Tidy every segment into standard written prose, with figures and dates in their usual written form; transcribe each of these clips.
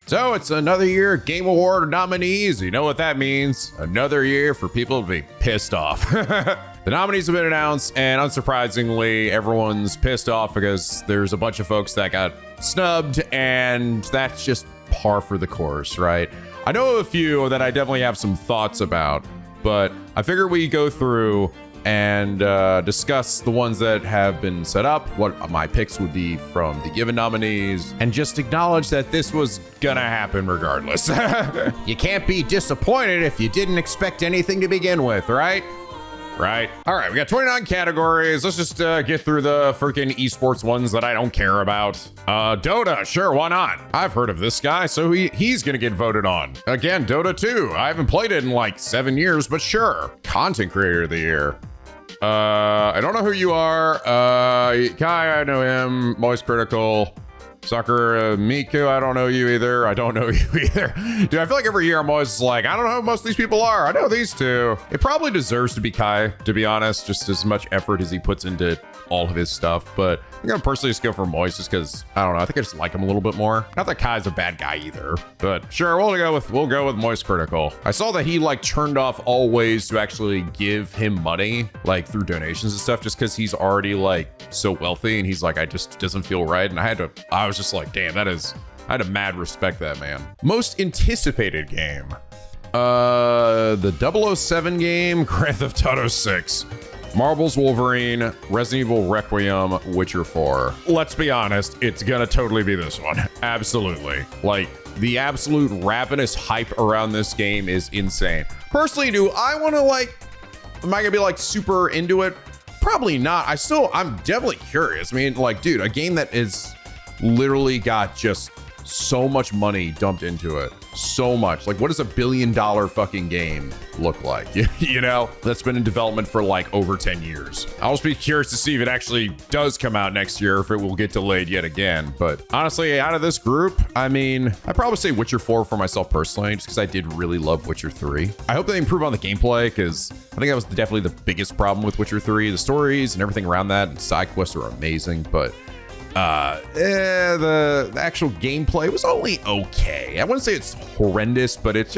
So it's another year of Game Award nominees. You know what that means? Another year for people to be pissed off. The nominees have been announced, and unsurprisingly, everyone's pissed off because there's a bunch of folks that got snubbed, and that's just par for the course, right? I know a few that I definitely have some thoughts about, but I figure we go through and discuss the ones that have been set up, what my picks would be from the given nominees, and just acknowledge that this was gonna happen regardless. You can't be disappointed if you didn't expect anything to begin with, right? Right. All right, we got 29 categories. Let's just get through the freaking esports ones that I don't care about. Dota, sure, why not? I've heard of this guy, so he's gonna get voted on. Again, Dota 2. I haven't played it in like 7 years, but sure. Content creator of the year. I don't know who you are. Kai, I know him. Moist Critical. Sucker, Miku, I don't know you either. I don't know you either. Dude, I feel like every year I'm always like, I don't know who most of these people are. I know these two. It probably deserves to be Kai, to be honest, just as much effort as he puts into all of his stuff. But I'm gonna personally just go for Moist just because, I don't know, I think I just like him a little bit more. Not that Kai's a bad guy either, but sure, we'll go with Moist Critical. I saw that he like turned off all ways to actually give him money, like through donations and stuff, just because he's already like so wealthy, and he's like, I just doesn't feel right. And I was just like, damn, I had a mad respect that man. Most anticipated game. The 007 game, Grand Theft Auto 6. Marvel's Wolverine, Resident Evil Requiem, Witcher 4. Let's be honest, it's gonna totally be this one. Absolutely. Like, the absolute ravenous hype around this game is insane. Personally, do I want to am I gonna be like super into it? Probably not. I'm definitely curious. I mean, like, dude, a game that is literally got just so much money dumped into it. So much. Like, what does $1 billion fucking game look like? You know, that's been in development for like over 10 years. I'll just be curious to see if it actually does come out next year, if it will get delayed yet again. But honestly, out of this group, I mean, I'd probably say Witcher 4 for myself personally, just because I did really love Witcher 3. I hope they improve on the gameplay, because I think that was definitely the biggest problem with Witcher 3. The stories and everything around that and side quests are amazing, but the actual gameplay was only okay. I wouldn't say it's horrendous, but it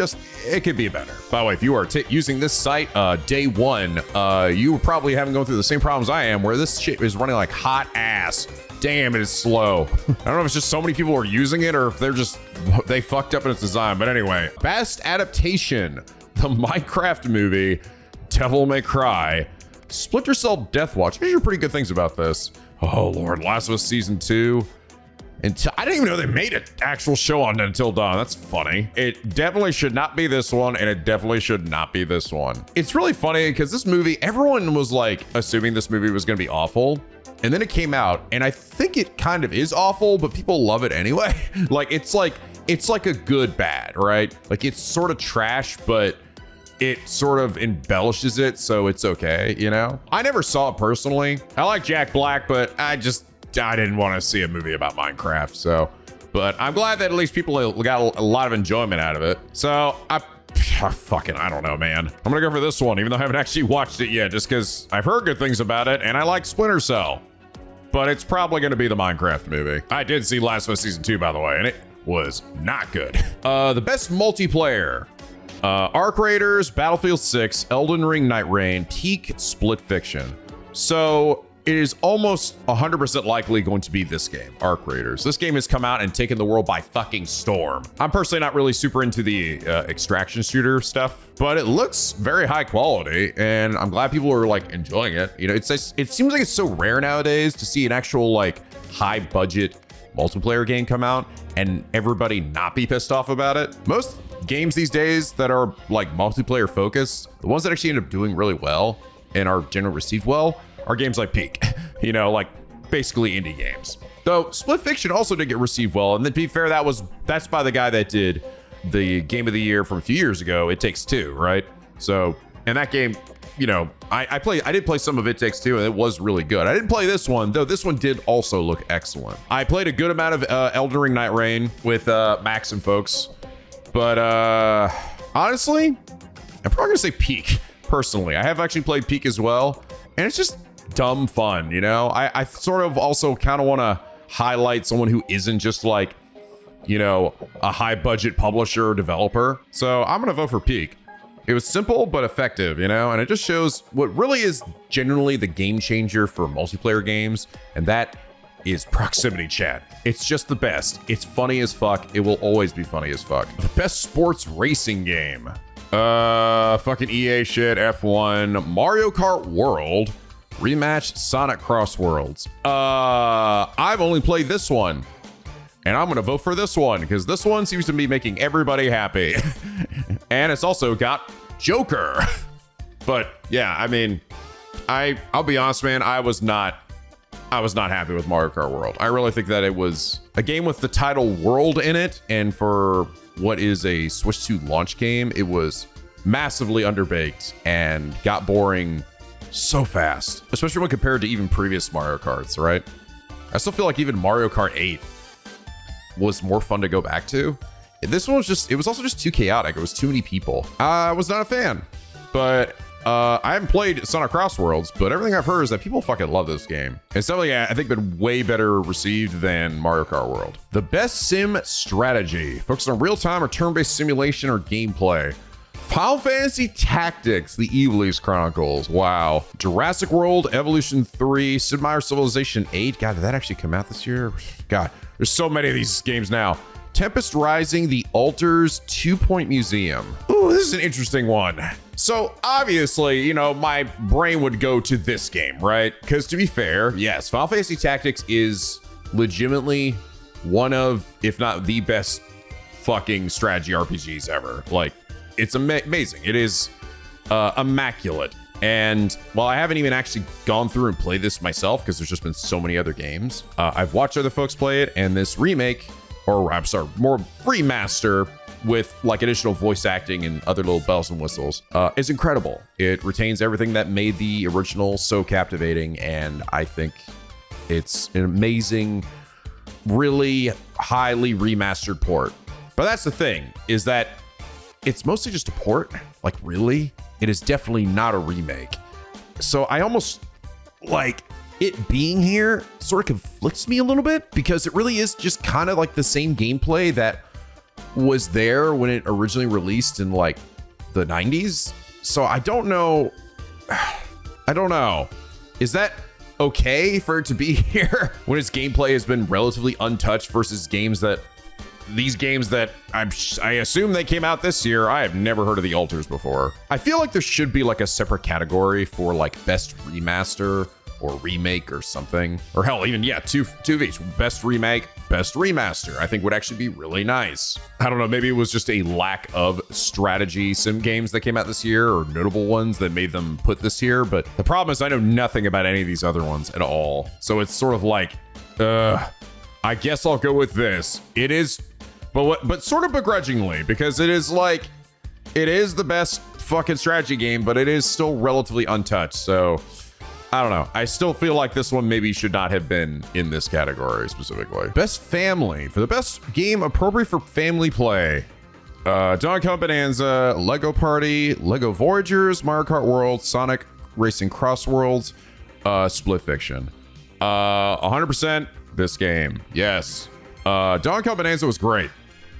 could be better. By the way, if you are using this site day one, you probably haven't gone through the same problems I am, where this shit is running like hot ass. Damn, it is slow. I don't know if it's just so many people are using it, or if they fucked up in its design. But anyway, best adaptation: the Minecraft movie, Devil May Cry, Splinter Cell Death Watch. There's some pretty good things about this. Oh Lord, Last of Us Season 2. I didn't even know they made an actual show on Until Dawn. That's funny. It definitely should not be this one, and it definitely should not be this one. It's really funny because this movie, everyone was like assuming this movie was gonna be awful. And then it came out, and I think it kind of is awful, but people love it anyway. It's like a good bad, right? Like, it's sort of trash, but it sort of embellishes it, so it's okay, you know? I never saw it personally. I like Jack Black, but I didn't want to see a movie about Minecraft, so. But I'm glad that at least people got a lot of enjoyment out of it. So, I don't know, man. I'm gonna go for this one, even though I haven't actually watched it yet, just because I've heard good things about it, and I like Splinter Cell. But it's probably gonna be the Minecraft movie. I did see Last of Us Season 2, by the way, and it was not good. The best multiplayer. Arc Raiders, Battlefield 6, Elden Ring Night Rain, Peak, Split Fiction. So it is almost 100% likely going to be this game, Arc Raiders. This game has come out and taken the world by fucking storm. I'm personally not really super into the extraction shooter stuff, but it looks very high quality, and I'm glad people are like enjoying it. You know, it seems like it's so rare nowadays to see an actual like high budget multiplayer game come out and everybody not be pissed off about it. Most games these days that are like multiplayer focused, the ones that actually end up doing really well and are generally received well, are games like Peak, you know, like basically indie games. Though Split Fiction also did get received well, and to be fair, that's by the guy that did the game of the year from a few years ago, It Takes Two, right? So, and that game, you know, I did play some of It Takes Two, and it was really good. I didn't play this one, though this one did also look excellent. I played a good amount of Elden Ring Night Rain with Max and folks, but honestly, I'm probably gonna say Peak, personally. I have actually played Peak as well, and it's just dumb fun, you know? I sort of also kind of want to highlight someone who isn't just like you know, a high budget publisher or developer. So I'm gonna vote for Peak. It was simple but effective, you know, and it just shows what really is genuinely the game changer for multiplayer games, and that is proximity chat. It's just the best. It's funny as fuck. It will always be funny as fuck. The best sports racing game. Fucking EA shit, F1, Mario Kart World, rematch Sonic Cross Worlds. I've only played this one, and I'm gonna vote for this one because this one seems to be making everybody happy. And it's also got Joker. But yeah, I mean, I'll be honest, man, I was not happy with Mario Kart World. I really think that it was a game with the title World in it, and for what is a Switch 2 launch game, it was massively underbaked and got boring so fast, especially when compared to even previous Mario Karts, right? I still feel like even Mario Kart 8 was more fun to go back to. This one was just, it was also just too chaotic. It was too many people. I was not a fan, but I haven't played Sonic Cross Worlds, but everything I've heard is that people fucking love this game. It's definitely, I think, been way better received than Mario Kart World. The best sim strategy, focused on real-time or turn-based simulation or gameplay. Final Fantasy Tactics, The Ivalice Chronicles. Wow. Jurassic World, Evolution 3, Sid Meier's Civilization 8. God, did that actually come out this year? God, there's so many of these games now. Tempest Rising, The Altars, 2 Point Museum. Ooh, this is an interesting one. So obviously, you know, my brain would go to this game, right? Because to be fair, yes, Final Fantasy Tactics is legitimately one of, if not the best fucking strategy RPGs ever. Like, it's amazing. It is immaculate. And while I haven't even actually gone through and played this myself, because there's just been so many other games, I've watched other folks play it, and this remake, or I'm sorry, more remaster with like additional voice acting and other little bells and whistles, is incredible. It retains everything that made the original so captivating, and I think it's an amazing, really highly remastered port. But that's the thing, is that it's mostly just a port. Like, really? It is definitely not a remake. So I almost, like, it being here sort of conflicts me a little bit, because it really is just kind of like the same gameplay that was there when it originally released in like the 90s. So I don't know. I don't know. Is that okay for it to be here when its gameplay has been relatively untouched versus these games that I assume they came out this year? I have never heard of The Altars before. I feel like there should be like a separate category for like best remaster or remake or something, or hell, even, yeah, two of each. Best remake, best remaster, I think would actually be really nice. I don't know, maybe it was just a lack of strategy sim games that came out this year, or notable ones that made them put this here. But the problem is I know nothing about any of these other ones at all. So it's sort of like, I guess I'll go with this. It is, but sort of begrudgingly, because it is like, it is the best fucking strategy game, but it is still relatively untouched. So I don't know. I still feel like this one maybe should not have been in this category specifically. Best family. For the best game appropriate for family play, Donkey Kong Bonanza, Lego Party, Lego Voyagers, Mario Kart World, Sonic Racing Cross Worlds, Split Fiction. 100% this game. Yes. Donkey Kong Bonanza was great.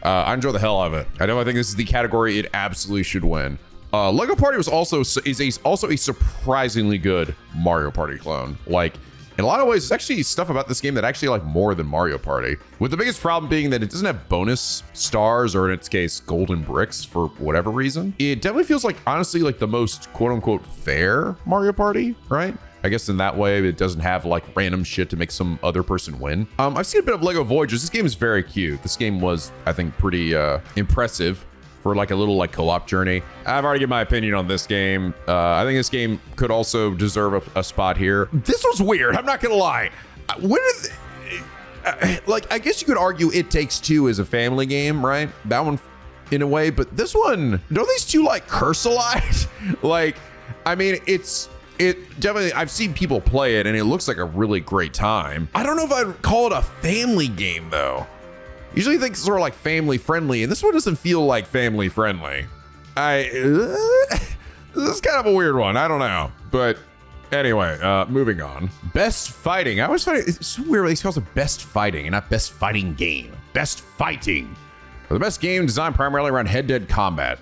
I enjoy the hell out of it. I think this is the category it absolutely should win. Lego Party was also a surprisingly good Mario Party clone. Like, in a lot of ways, there's actually stuff about this game that I actually like more than Mario Party. With the biggest problem being that it doesn't have bonus stars, or in its case, golden bricks for whatever reason. It definitely feels like, honestly, like the most quote unquote fair Mario Party, right? I guess in that way, it doesn't have like random shit to make some other person win. I've seen a bit of Lego Voyagers. This game is very cute. This game was, I think, pretty impressive for like a little like co-op journey. I've already given my opinion on this game. I think this game could also deserve a spot here. This was weird, I'm not gonna lie. Like, I guess you could argue It Takes Two is a family game, right? That one in a way, but this one, don't these two like curse a lot? Like, I mean, it definitely, I've seen people play it and it looks like a really great time. I don't know if I'd call it a family game though. Usually things sort of like family friendly, and this one doesn't feel like family friendly. This is kind of a weird one. I don't know, but Anyway, moving on. Best fighting. I always find it's so weird when he calls it best fighting and not best fighting game. Best fighting. For the best game designed primarily around head-to-head combat.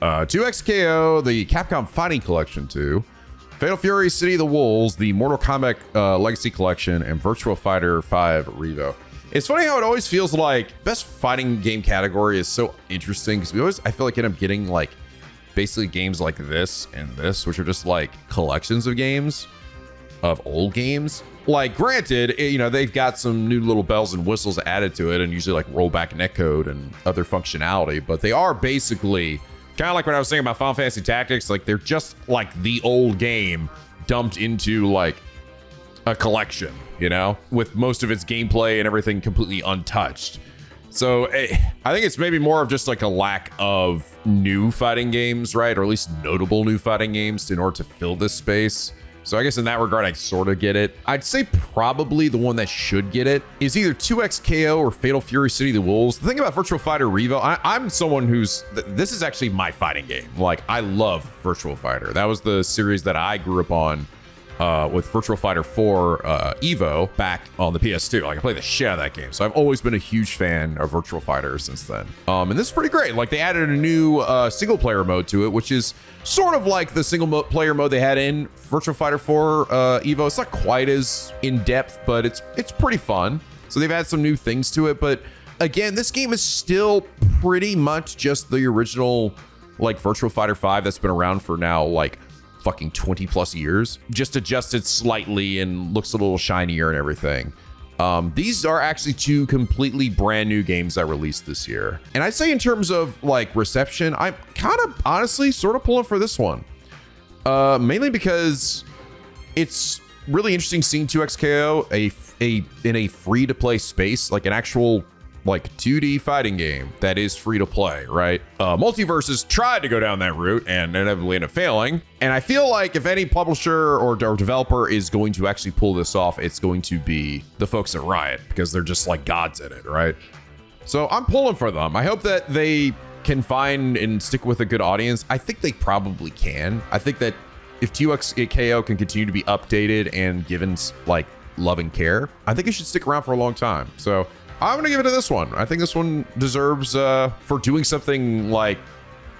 2XKO, the Capcom Fighting Collection 2, Fatal Fury City of the Wolves, the Mortal Kombat Legacy Collection, and Virtua Fighter 5 Revo. It's funny how it always feels like best fighting game category is so interesting because we always, I feel like, end up getting like basically games like this and this, which are just like collections of games, of old games. Like, granted, you know, they've got some new little bells and whistles added to it and usually like rollback netcode and other functionality, but they are basically kind of like what I was saying about Final Fantasy Tactics. Like, they're just like the old game dumped into like a collection, you know, with most of its gameplay and everything completely untouched. So I think it's maybe more of just like a lack of new fighting games, right? Or at least notable new fighting games in order to fill this space. So I guess in that regard, I sort of get it. I'd say probably the one that should get it is either 2XKO or Fatal Fury City of the Wolves. The thing about Virtua Fighter Revo, I'm someone who's, this is actually my fighting game. Like, I love Virtua Fighter. That was the series that I grew up on with Virtua Fighter 4 Evo back on the PS2. Like, I played the shit out of that game. So I've always been a huge fan of Virtua Fighter since then. And this is pretty great. Like, they added a new single player mode to it, which is sort of like the single player mode they had in Virtua Fighter 4 Evo. It's not quite as in depth, but it's pretty fun. So they've added some new things to it. But again, this game is still pretty much just the original like Virtua Fighter 5 that's been around for now like fucking 20 plus years, just adjusted slightly and looks a little shinier and everything. These are actually two completely brand new games that released this year. And I'd say in terms of like reception, I'm kind of honestly sort of pulling for this one. Mainly because it's really interesting seeing 2XKO in a free to play space, like an actual like 2D fighting game that is free to play, right? Multiverses tried to go down that route and inevitably ended up failing. And I feel like if any publisher or developer is going to actually pull this off, it's going to be the folks at Riot, because they're just like gods in it, right? So I'm pulling for them. I hope that they can find and stick with a good audience. I think they probably can. I think that if 2XKO can continue to be updated and given like love and care, I think it should stick around for a long time. So I'm gonna give it to this one. I think this one deserves for doing something like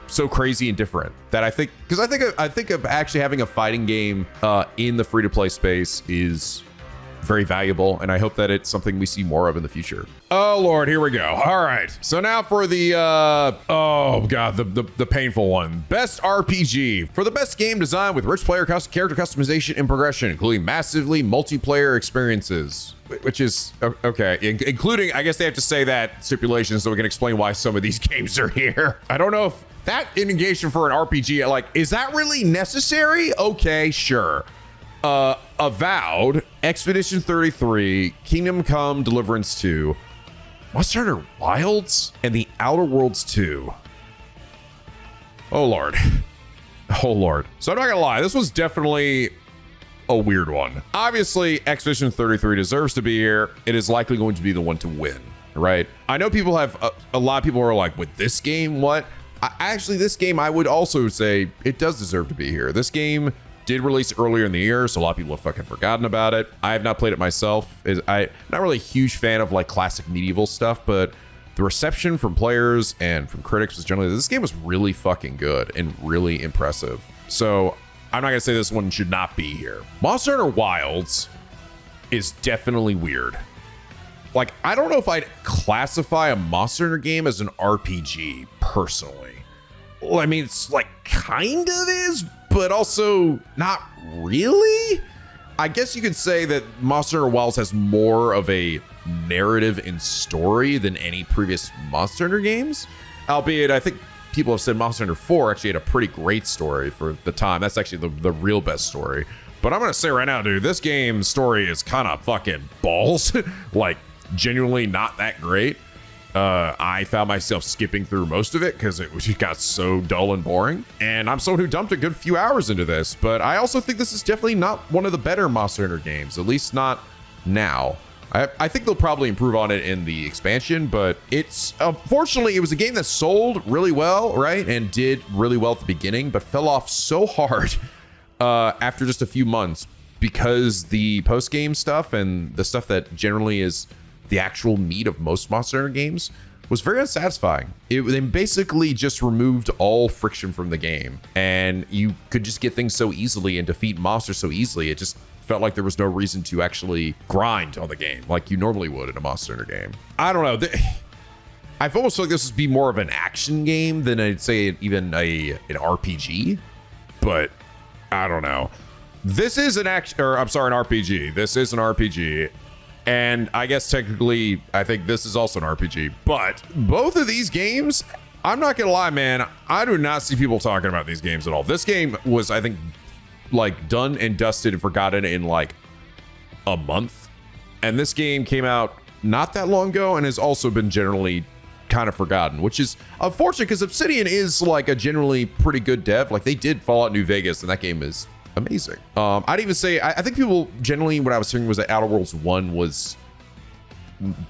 so crazy and different. That I think, because I think of actually having a fighting game in the free to play space is very valuable, and I hope that it's something we see more of in the future. Oh Lord, here we go. All right, so now for the oh god, the painful one. Best RPG. For the best game design with rich player character customization and progression, including massively multiplayer experiences. Which is okay, including, I guess they have to say that stipulation so we can explain why some of these games are here. I don't know if that engagement for an RPG, like, is that really necessary? Okay, sure. Avowed, Expedition 33, Kingdom Come Deliverance 2, Monster Hunter Wilds, and The Outer Worlds 2. Oh Lord. Oh Lord. So I'm not gonna lie, this was definitely a weird one. Obviously, Expedition 33 deserves to be here. It is likely going to be the one to win, right? I know people have, a lot of people are like, with this game, what? Actually, this game, I would also say it does deserve to be here. This game did release earlier in the year, so a lot of people have fucking forgotten about it. I have not played it myself. I'm not really a huge fan of like classic medieval stuff, but the reception from players and from critics was generally, this game was really fucking good and really impressive. So I'm not gonna say this one should not be here. Monster Hunter Wilds is definitely weird. Like, I don't know if I'd classify a Monster Hunter game as an RPG personally. Well, I mean, it's like kind of is, but also not really. I guess you could say that Monster Hunter Wilds has more of a narrative and story than any previous Monster Hunter games. Albeit, I think people have said Monster Hunter 4 actually had a pretty great story for the time. That's actually the real best story. But I'm gonna say right now, dude, this game's story is kind of fucking balls. Like, genuinely not that great. I found myself skipping through most of it because it just got so dull and boring. And I'm someone who dumped a good few hours into this, but I also think this is definitely not one of the better Monster Hunter games, at least not now. I think they'll probably improve on it in the expansion, but it's, unfortunately, it was a game that sold really well, right? And did really well at the beginning, but fell off so hard after just a few months because the post-game stuff and the stuff that generally is the actual meat of most Monster Hunter games was very unsatisfying. They basically just removed all friction from the game, and you could just get things so easily and defeat monsters so easily. It just felt like there was no reason to actually grind on the game like you normally would in a Monster Hunter game. I don't know. I've almost felt like this would be more of an action game than I'd say even an RPG, but I don't know. This is an action, or I'm sorry, an RPG. This is an RPG. And I guess technically, I think this is also an RPG. But both of these games, I'm not going to lie, man, I do not see people talking about these games at all. This game was, I think, like done and dusted and forgotten in like a month. And this game came out not that long ago and has also been generally kind of forgotten, which is unfortunate because Obsidian is like a generally pretty good dev. Like they did Fallout New Vegas and that game is amazing. I'd even say I think people generally, what I was hearing was that Outer Worlds 1 was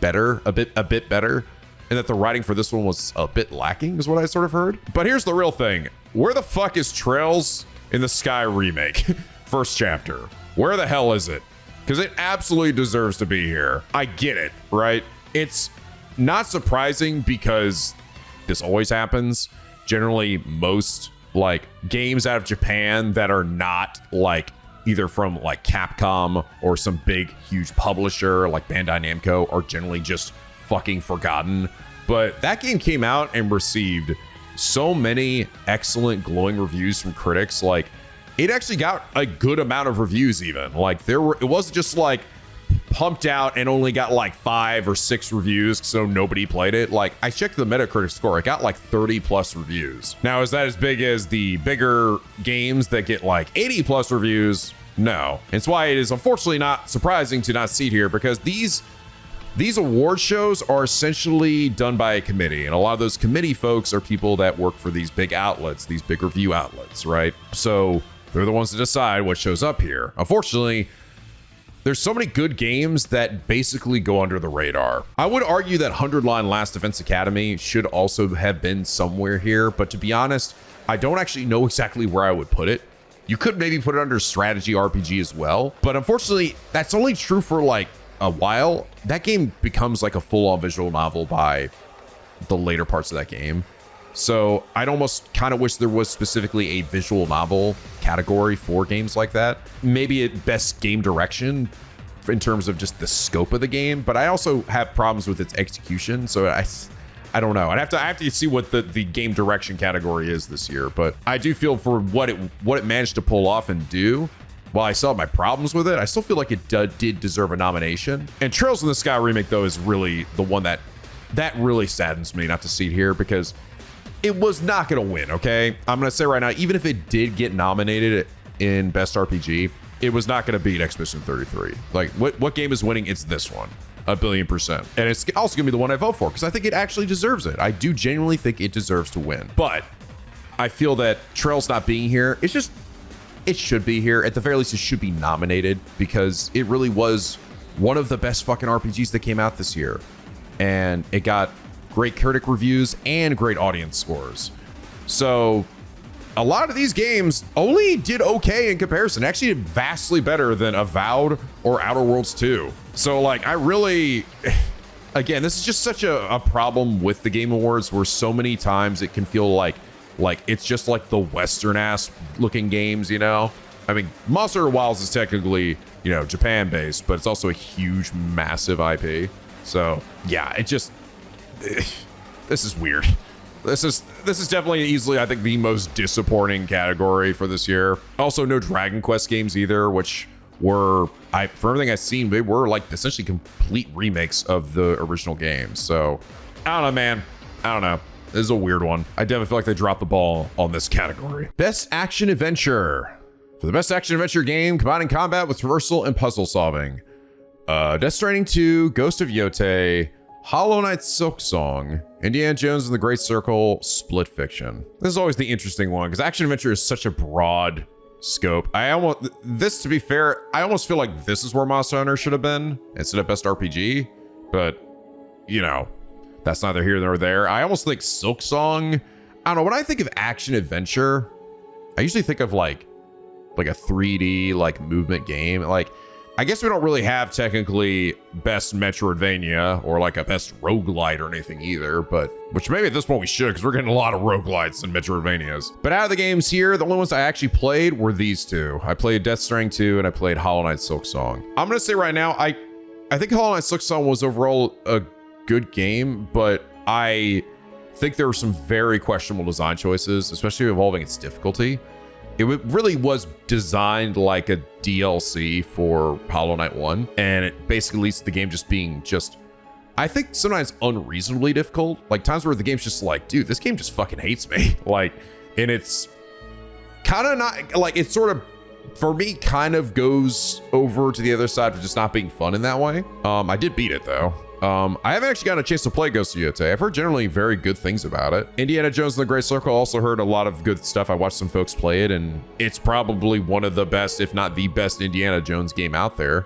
better, a bit better, and that the writing for this one was a bit lacking is what I sort of heard. But here's the real thing. Where the fuck is Trails in the Sky remake? First chapter. Where the hell is it? Because it absolutely deserves to be here. I get it, right? It's not surprising because this always happens. Generally, most like games out of Japan that are not like either from like Capcom or some big huge publisher like Bandai Namco are generally just fucking forgotten. But that game came out and received so many excellent glowing reviews from critics. Like it actually got a good amount of reviews even. Like it wasn't just like pumped out and only got like 5 or 6 reviews, so nobody played it. Like I checked the Metacritic score, it got like 30 plus reviews. Now, is that as big as the bigger games that get like 80 plus reviews? No. It's why it is unfortunately not surprising to not see it here, because these award shows are essentially done by a committee, and a lot of those committee folks are people that work for these big outlets, these big review outlets, right? So they're the ones that decide what shows up here. Unfortunately, there's so many good games that basically go under the radar. I would argue that 100 Line Last Defense Academy should also have been somewhere here, but to be honest, I don't actually know exactly where I would put it. You could maybe put it under strategy RPG as well, but unfortunately, that's only true for like a while. That game becomes like a full-on visual novel by the later parts of that game. So I'd almost kind of wish there was specifically a visual novel category for games like that. Maybe at best game direction in terms of just the scope of the game, but I also have problems with its execution. So I don't know. I have to see what the game direction category is this year, but I do feel for what it managed to pull off and do. While I still have my problems with it, I still feel like it did deserve a nomination. And Trails in the Sky remake though is really the one that really saddens me not to see it here, because it was not going to win, okay? I'm going to say right now, even if it did get nominated in Best RPG, it was not going to beat Expedition 33. Like, what game is winning? It's this one, 1,000,000,000%. And it's also going to be the one I vote for, because I think it actually deserves it. I do genuinely think it deserves to win. But I feel that Trails not being here, it should be here. At the very least, it should be nominated, because it really was one of the best fucking RPGs that came out this year. And it got great critic reviews and great audience scores. So a lot of these games only did okay in comparison. Actually did vastly better than Avowed or Outer Worlds 2. So like, I really, again, this is just such a problem with the Game Awards, where so many times it can feel like it's just like the Western ass looking games, you know? I mean, Monster Hunter Wilds is technically, you know, Japan based, but it's also a huge, massive IP. So yeah, it just, this is weird. This is definitely easily, I think, the most disappointing category for this year. Also, no Dragon Quest games either, which were, for everything I've seen, they were like essentially complete remakes of the original games. So I don't know, man. I don't know. This is a weird one. I definitely feel like they dropped the ball on this category. Best Action Adventure. For the best action adventure game, combining combat with traversal and puzzle solving. Death Stranding 2, Ghost of Yotei, Hollow Knight Silksong, Indiana Jones and the Great Circle, Split Fiction. This is always the interesting one, because action adventure is such a broad scope. To be fair, I almost feel like this is where Monster Hunter should have been instead of best RPG, but you know, that's neither here nor there. I almost think Silksong, I don't know, when I think of action adventure, I usually think of like like a 3D like movement game. Like, I guess we don't really have technically best Metroidvania or like a best roguelite or anything either, but which maybe at this point we should, because we're getting a lot of roguelites and Metroidvanias. But out of the games here, the only ones I actually played were these two. I played Death Stranding 2 and I played Hollow Knight Silksong. I'm gonna say right now, I think Hollow Knight Silksong was overall a good game, but I think there were some very questionable design choices, especially involving its difficulty. It really was designed like a DLC for Hollow Knight 1, and it basically leads to the game just being I think sometimes unreasonably difficult. Like times where the game's just like, dude, this game just fucking hates me. Like, and it's kind of not, like, it's sort of, for me, kind of goes over to the other side of just not being fun in that way. I did beat it though. I haven't actually gotten a chance to play Ghost of Yotei. I've heard generally very good things about it. Indiana Jones and the Great Circle, also heard a lot of good stuff. I watched some folks play it, and it's probably one of the best, if not the best, Indiana Jones game out there.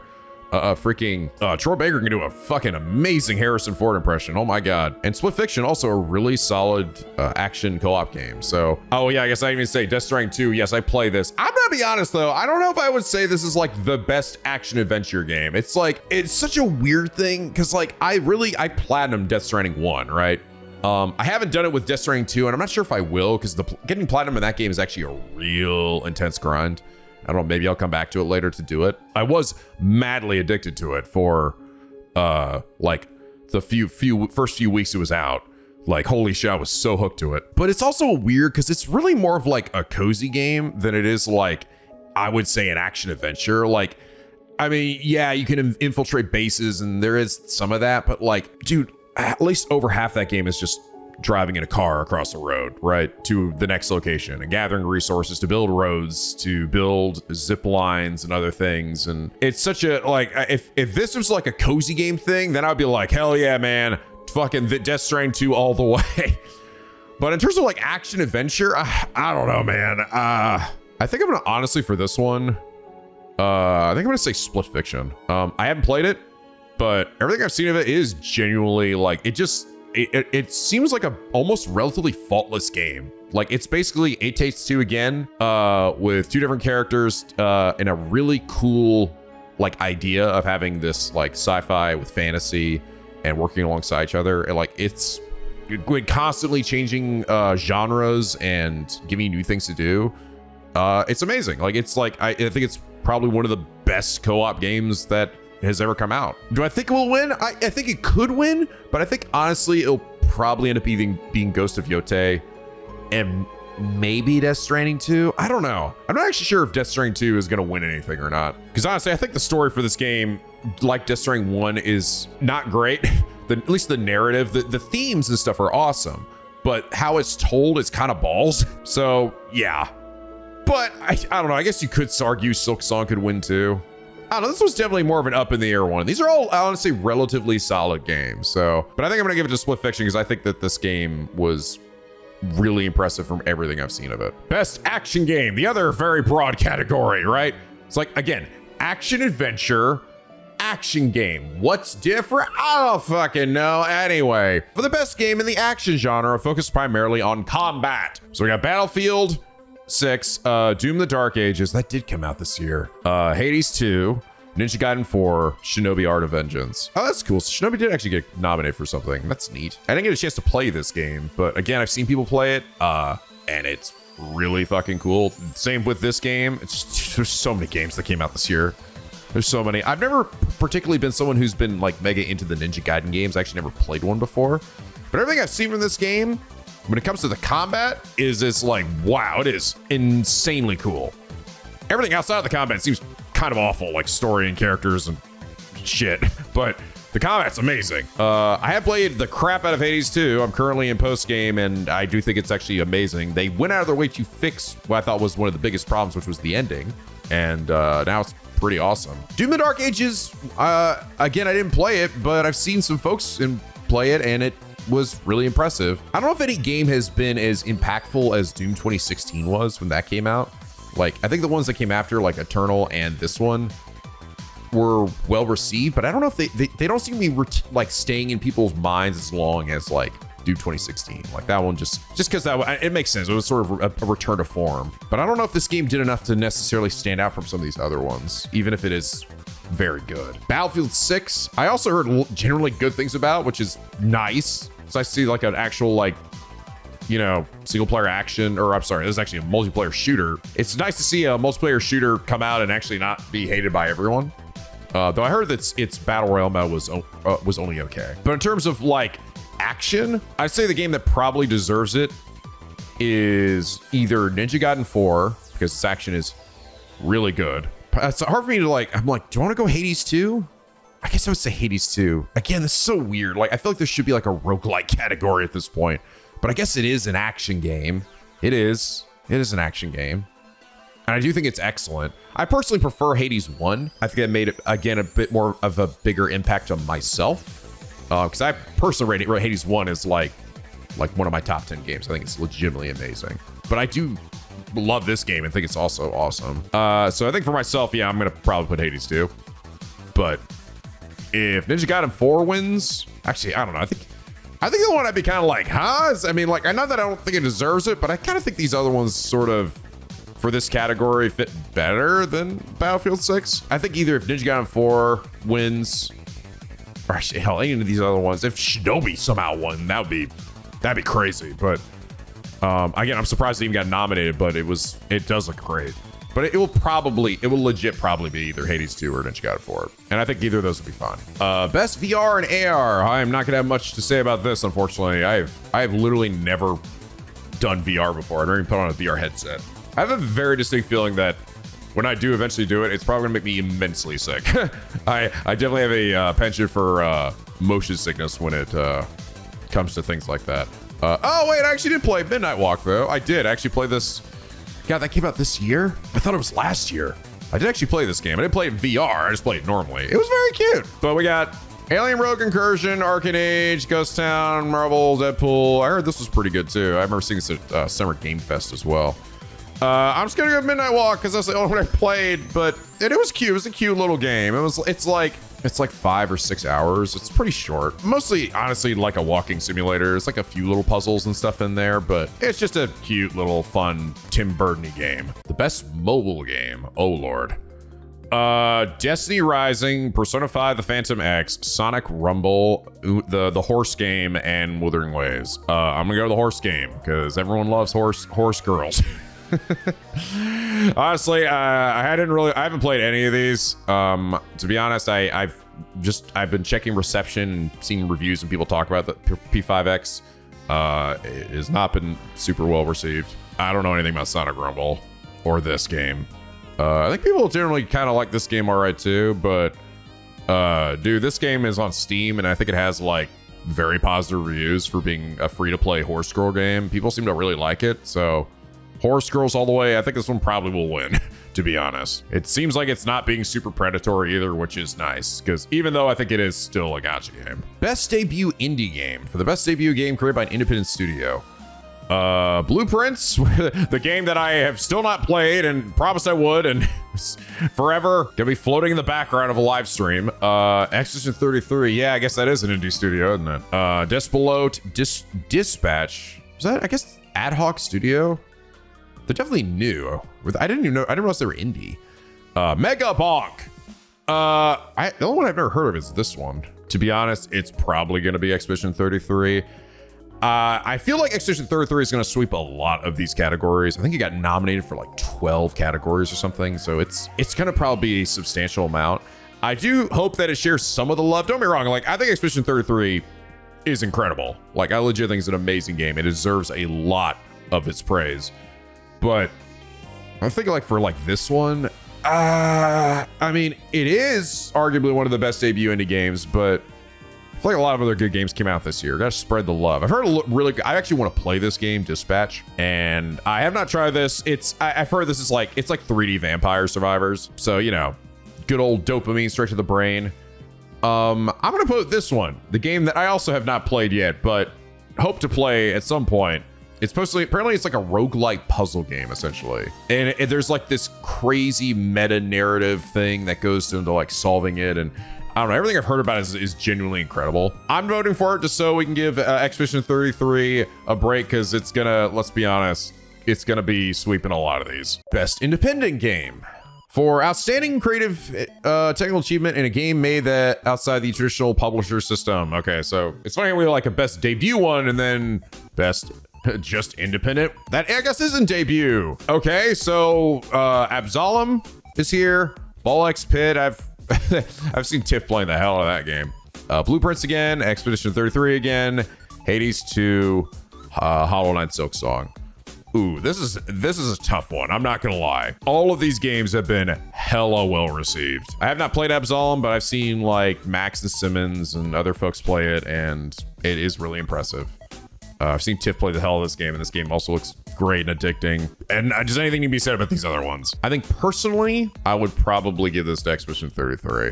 Troy Baker can do a fucking amazing Harrison Ford impression. Oh my god. And Split Fiction, also a really solid action co-op game. So, oh yeah, I guess I didn't even say Death Stranding 2. Yes, I play this. I'm gonna be honest though, I don't know if I would say this is like the best action adventure game. It's like, it's such a weird thing, because like I platinum Death Stranding 1, right? I haven't done it with Death Stranding 2, and I'm not sure if I will, because getting platinum in that game is actually a real intense grind. I don't know, maybe I'll come back to it later to do it. I was madly addicted to it for like the first few weeks it was out. Like, holy shit, I was so hooked to it. But it's also weird because it's really more of like a cozy game than it is like, I would say, an action adventure. Like, I mean, yeah, you can infiltrate bases and there is some of that, but like, dude, at least over half that game is just driving in a car across the road, right, to the next location and gathering resources to build roads, to build zip lines and other things. And it's such a, like, if this was like a cozy game thing, then I'd be like, hell yeah, man, fucking Death Stranding 2 all the way. But in terms of like action adventure, I don't know, man. I think I'm gonna, honestly, for this one, I think I'm gonna say Split Fiction. I haven't played it, but everything I've seen of it is genuinely like, it seems like a almost relatively faultless game. Like, it's basically 8 Takes Two again, with 2 different characters, and a really cool like idea of having this like sci-fi with fantasy and working alongside each other. And like, it's constantly changing genres and giving you new things to do. It's amazing. Like, it's like, I think it's probably one of the best co-op games that has ever come out. Do I think it will win? I think it could win, but I think honestly it'll probably end up being Ghost of Yotei and maybe Death Stranding 2. I don't know. I'm not actually sure if Death Stranding 2 is going to win anything or not, because honestly I think the story for this game, like Death Stranding 1, is not great. At least the narrative, the themes and stuff are awesome, but how it's told is kind of balls. So yeah, but I don't know. I guess you could argue Silksong could win too. I don't know, this was definitely more of an up in the air one. These are all honestly relatively solid games. So, but I think I'm gonna give it to Split Fiction because I think that this game was really impressive from everything I've seen of it. Best action game, the other very broad category, right? It's like, again, action adventure, action game. What's different? I don't fucking know. Anyway, for the best game in the action genre, focused primarily on combat. So we got Battlefield 6, Doom: The Dark Ages, that did come out this year, Hades 2, Ninja Gaiden 4, Shinobi Art of Vengeance. Oh, that's cool. So Shinobi did actually get nominated for something. That's neat. I didn't get a chance to play this game, but again, I've seen people play it, and it's really fucking cool. Same with this game. It's just, there's so many games that came out this year. There's so many. I've never particularly been someone who's been like mega into the Ninja Gaiden games. I actually never played one before, but everything I've seen from this game, when it comes to the combat, it's like, wow, it is insanely cool. Everything outside of the combat seems kind of awful, like story and characters and shit, but the combat's amazing. I have played the crap out of Hades 2. I'm currently in post game, and I do think it's actually amazing. They went out of their way to fix what I thought was one of the biggest problems, which was the ending, and now it's pretty awesome. Doom: The Dark Ages, again, I didn't play it, but I've seen some folks play it, and it was really impressive. I don't know if any game has been as impactful as Doom 2016 was when that came out. Like, I think the ones that came after, like Eternal and this one, were well received, but I don't know if they don't seem to be like staying in people's minds as long as like do 2016. Like that one, just because it makes sense. It was sort of a return to form. But I don't know if this game did enough to necessarily stand out from some of these other ones, even if it is very good. Battlefield 6, I also heard generally good things about, which is nice. So I see like an actual like, you know, single player action, or I'm sorry, this is actually a multiplayer shooter. It's nice to see a multiplayer shooter come out and actually not be hated by everyone. Though I heard that its battle royale mode was only okay. But in terms of like action, I'd say the game that probably deserves it is either Ninja Gaiden 4, because its action is really good. It's hard for me to like, I'm like, do you want to go Hades 2? I guess I would say Hades 2. Again, this is so weird. Like, I feel like there should be like a roguelike category at this point, but I guess it is an action game. It is an action game. And I do think it's excellent. I personally prefer Hades 1. I think it made it, again, a bit more of a bigger impact on myself. Because I personally rate Hades 1 as like one of my top 10 games. I think it's legitimately amazing. But I do love this game and think it's also awesome. So I think for myself, yeah, I'm going to probably put Hades 2. But if Ninja Gaiden 4 wins, actually, I don't know. I think the one I'd be kind of like, huh? I mean, like, I know that I don't think it deserves it, but I kind of think these other ones sort of, for this category, fit better than Battlefield 6. I think either if Ninja Gaiden 4 wins, or actually, hell, any of these other ones, if Shinobi somehow won, that'd be crazy. But again, I'm surprised it even got nominated, but it does look great. But it will legit probably be either Hades 2 or Ninja Gaiden 4. And I think either of those would be fine. Best VR and AR. I'm not gonna have much to say about this, unfortunately. I have literally never done VR before. I've never even put on a VR headset. I have a very distinct feeling that when I do eventually do it, it's probably gonna make me immensely sick. I definitely have a penchant for motion sickness when it comes to things like that. Oh wait, I actually did play Midnight Walk though. I did actually play this. God, that came out this year? I thought it was last year. I did actually play this game. I didn't play it in VR. I just played it normally. It was very cute. But we got Alien Rogue Incursion, Arcane Age, Ghost Town, Marvel, Deadpool. I heard this was pretty good too. I remember seeing this at Summer Game Fest as well. I'm just gonna go Midnight Walk because that's the only one I played, but it was cute. It was a cute little game. It's like 5 or 6 hours. It's pretty short. Mostly, honestly, like a walking simulator. It's like a few little puzzles and stuff in there, but it's just a cute little fun Tim Burton-y game. The best mobile game. Oh Lord. Destiny Rising, Persona 5, The Phantom X, Sonic Rumble, the horse game, and Wuthering Waves. I'm gonna go to the horse game because everyone loves horse girls. Honestly, I haven't played any of these. To be honest, I've been checking reception and seeing reviews and people talk about the P5X. It has not been super well received. I don't know anything about Sonic Rumble or this game. I think people generally kind of like this game all right too, but dude, this game is on Steam and I think it has like very positive reviews for being a free-to-play horse girl game. People seem to really like it, so horse girls all the way. I think this one probably will win, to be honest. It seems like it's not being super predatory either, which is nice, because even though I think it is still a gacha game. Best debut indie game. For the best debut game created by an independent studio. Blueprints, the game that I have still not played and promised I would, and forever gonna be floating in the background of a live stream. Expedition 33, yeah, I guess that is an indie studio, isn't it? Despelote, Dispatch, is that, I guess, Ad Hoc Studio? They're definitely new. I didn't realize they were indie. Mega Bonk. The only one I've never heard of is this one. To be honest, it's probably going to be Expedition 33. I feel like Expedition 33 is going to sweep a lot of these categories. I think it got nominated for like 12 categories or something. So it's going to probably be a substantial amount. I do hope that it shares some of the love. Don't be wrong. Like, I think Expedition 33 is incredible. Like, I legit think it's an amazing game. It deserves a lot of its praise. But I'm thinking like for like this one, I mean, it is arguably one of the best debut indie games, but I feel like a lot of other good games came out this year. Gotta spread the love. I've heard I actually want to play this game, Dispatch, and I have not tried this. I've heard this is like, it's like 3D Vampire Survivors. So, you know, good old dopamine straight to the brain. I'm gonna put this one, the game that I also have not played yet, but hope to play at some point. It's apparently it's like a roguelike puzzle game, essentially. And there's like this crazy meta narrative thing that goes into like solving it. And I don't know. Everything I've heard about it is genuinely incredible. I'm voting for it just so we can give Expedition 33 a break, because it's gonna, let's be honest, it's gonna be sweeping a lot of these. Best independent game. For outstanding creative technical achievement in a game made that outside the traditional publisher system. Okay, so it's funny we have like a best debut one and then best just independent. That I guess isn't debut. Okay, so Absalom is here. Ball X Pit. I've seen Tiff playing the hell out of that game. Blueprints again. Expedition 33 again. Hades 2. Hollow Knight Silk Song. Ooh, this is a tough one. I'm not gonna lie. All of these games have been hella well received. I have not played Absalom, but I've seen like Max and Simmons and other folks play it, and it is really impressive. I've seen Tiff play the hell of this game, and this game also looks great and addicting. And just anything to be said about these other ones. I think personally, I would probably give this to Expedition 33.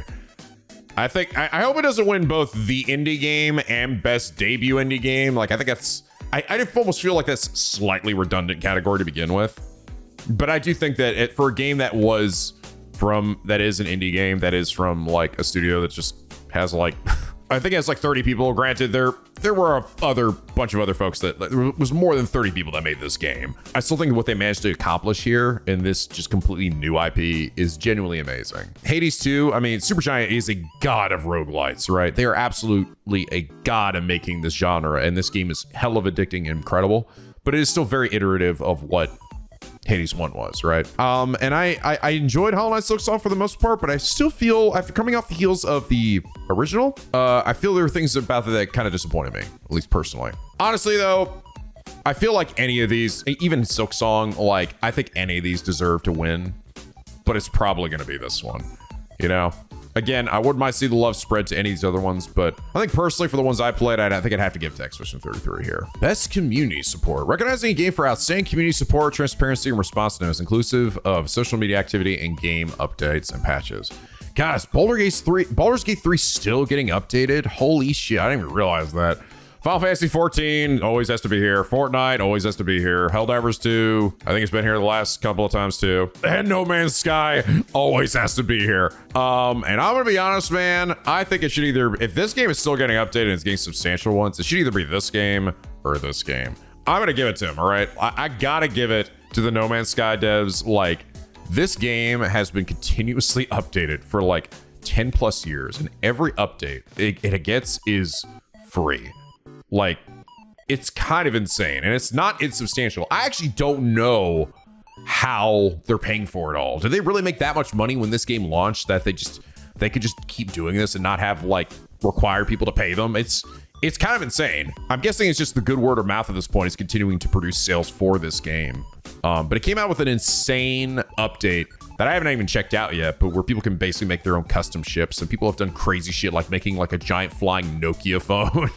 I think I hope it doesn't win both the indie game and best debut indie game. Like I think that's. I almost feel like that's slightly redundant category to begin with, but I do think that for a game that is an indie game, that is from like a studio that just has like, I think it has like 30 people. Granted, there were a bunch of other folks that there was more than 30 people that made this game. I still think what they managed to accomplish here in this just completely new IP is genuinely amazing. Hades 2, I mean, Supergiant is a god of roguelites, right? They are absolutely a god of making this genre, and this game is hell of addicting and incredible, but it is still very iterative of what Hades 1 was, right? And I enjoyed Hollow Knight Silk Song for the most part, but I still feel, after coming off the heels of the original, I feel there were things about that kind of disappointed me, at least personally. Honestly, though, I feel like any of these, even Silk Song, like, I think any of these deserve to win, but it's probably going to be this one, you know? Again, I wouldn't mind see the love spread to any of these other ones, but I think personally for the ones I played, I think I'd have to give it to Expedition 33 here. Best community support. Recognizing a game for outstanding community support, transparency, and responsiveness, inclusive of social media activity and game updates and patches. Guys, Baldur's Gate 3 still getting updated? Holy shit, I didn't even realize that. Final Fantasy 14 always has to be here. Fortnite always has to be here. Helldivers 2, I think it's been here the last couple of times too. And No Man's Sky always has to be here. And I'm gonna be honest, man, I think it should either, if this game is still getting updated and it's getting substantial ones, it should either be this game or this game. I'm gonna give it to him, all right? I gotta give it to the No Man's Sky devs. Like, this game has been continuously updated for like 10 plus years, and every update it gets is free. Like, it's kind of insane, and it's not insubstantial. I actually don't know how they're paying for it all. Did they really make that much money when this game launched that they could just keep doing this and not have like require people to pay them? It's kind of insane. I'm guessing it's just the good word of mouth at this point is continuing to produce sales for this game. But it came out with an insane update that I haven't even checked out yet, but where people can basically make their own custom ships, and people have done crazy shit like making like a giant flying Nokia phone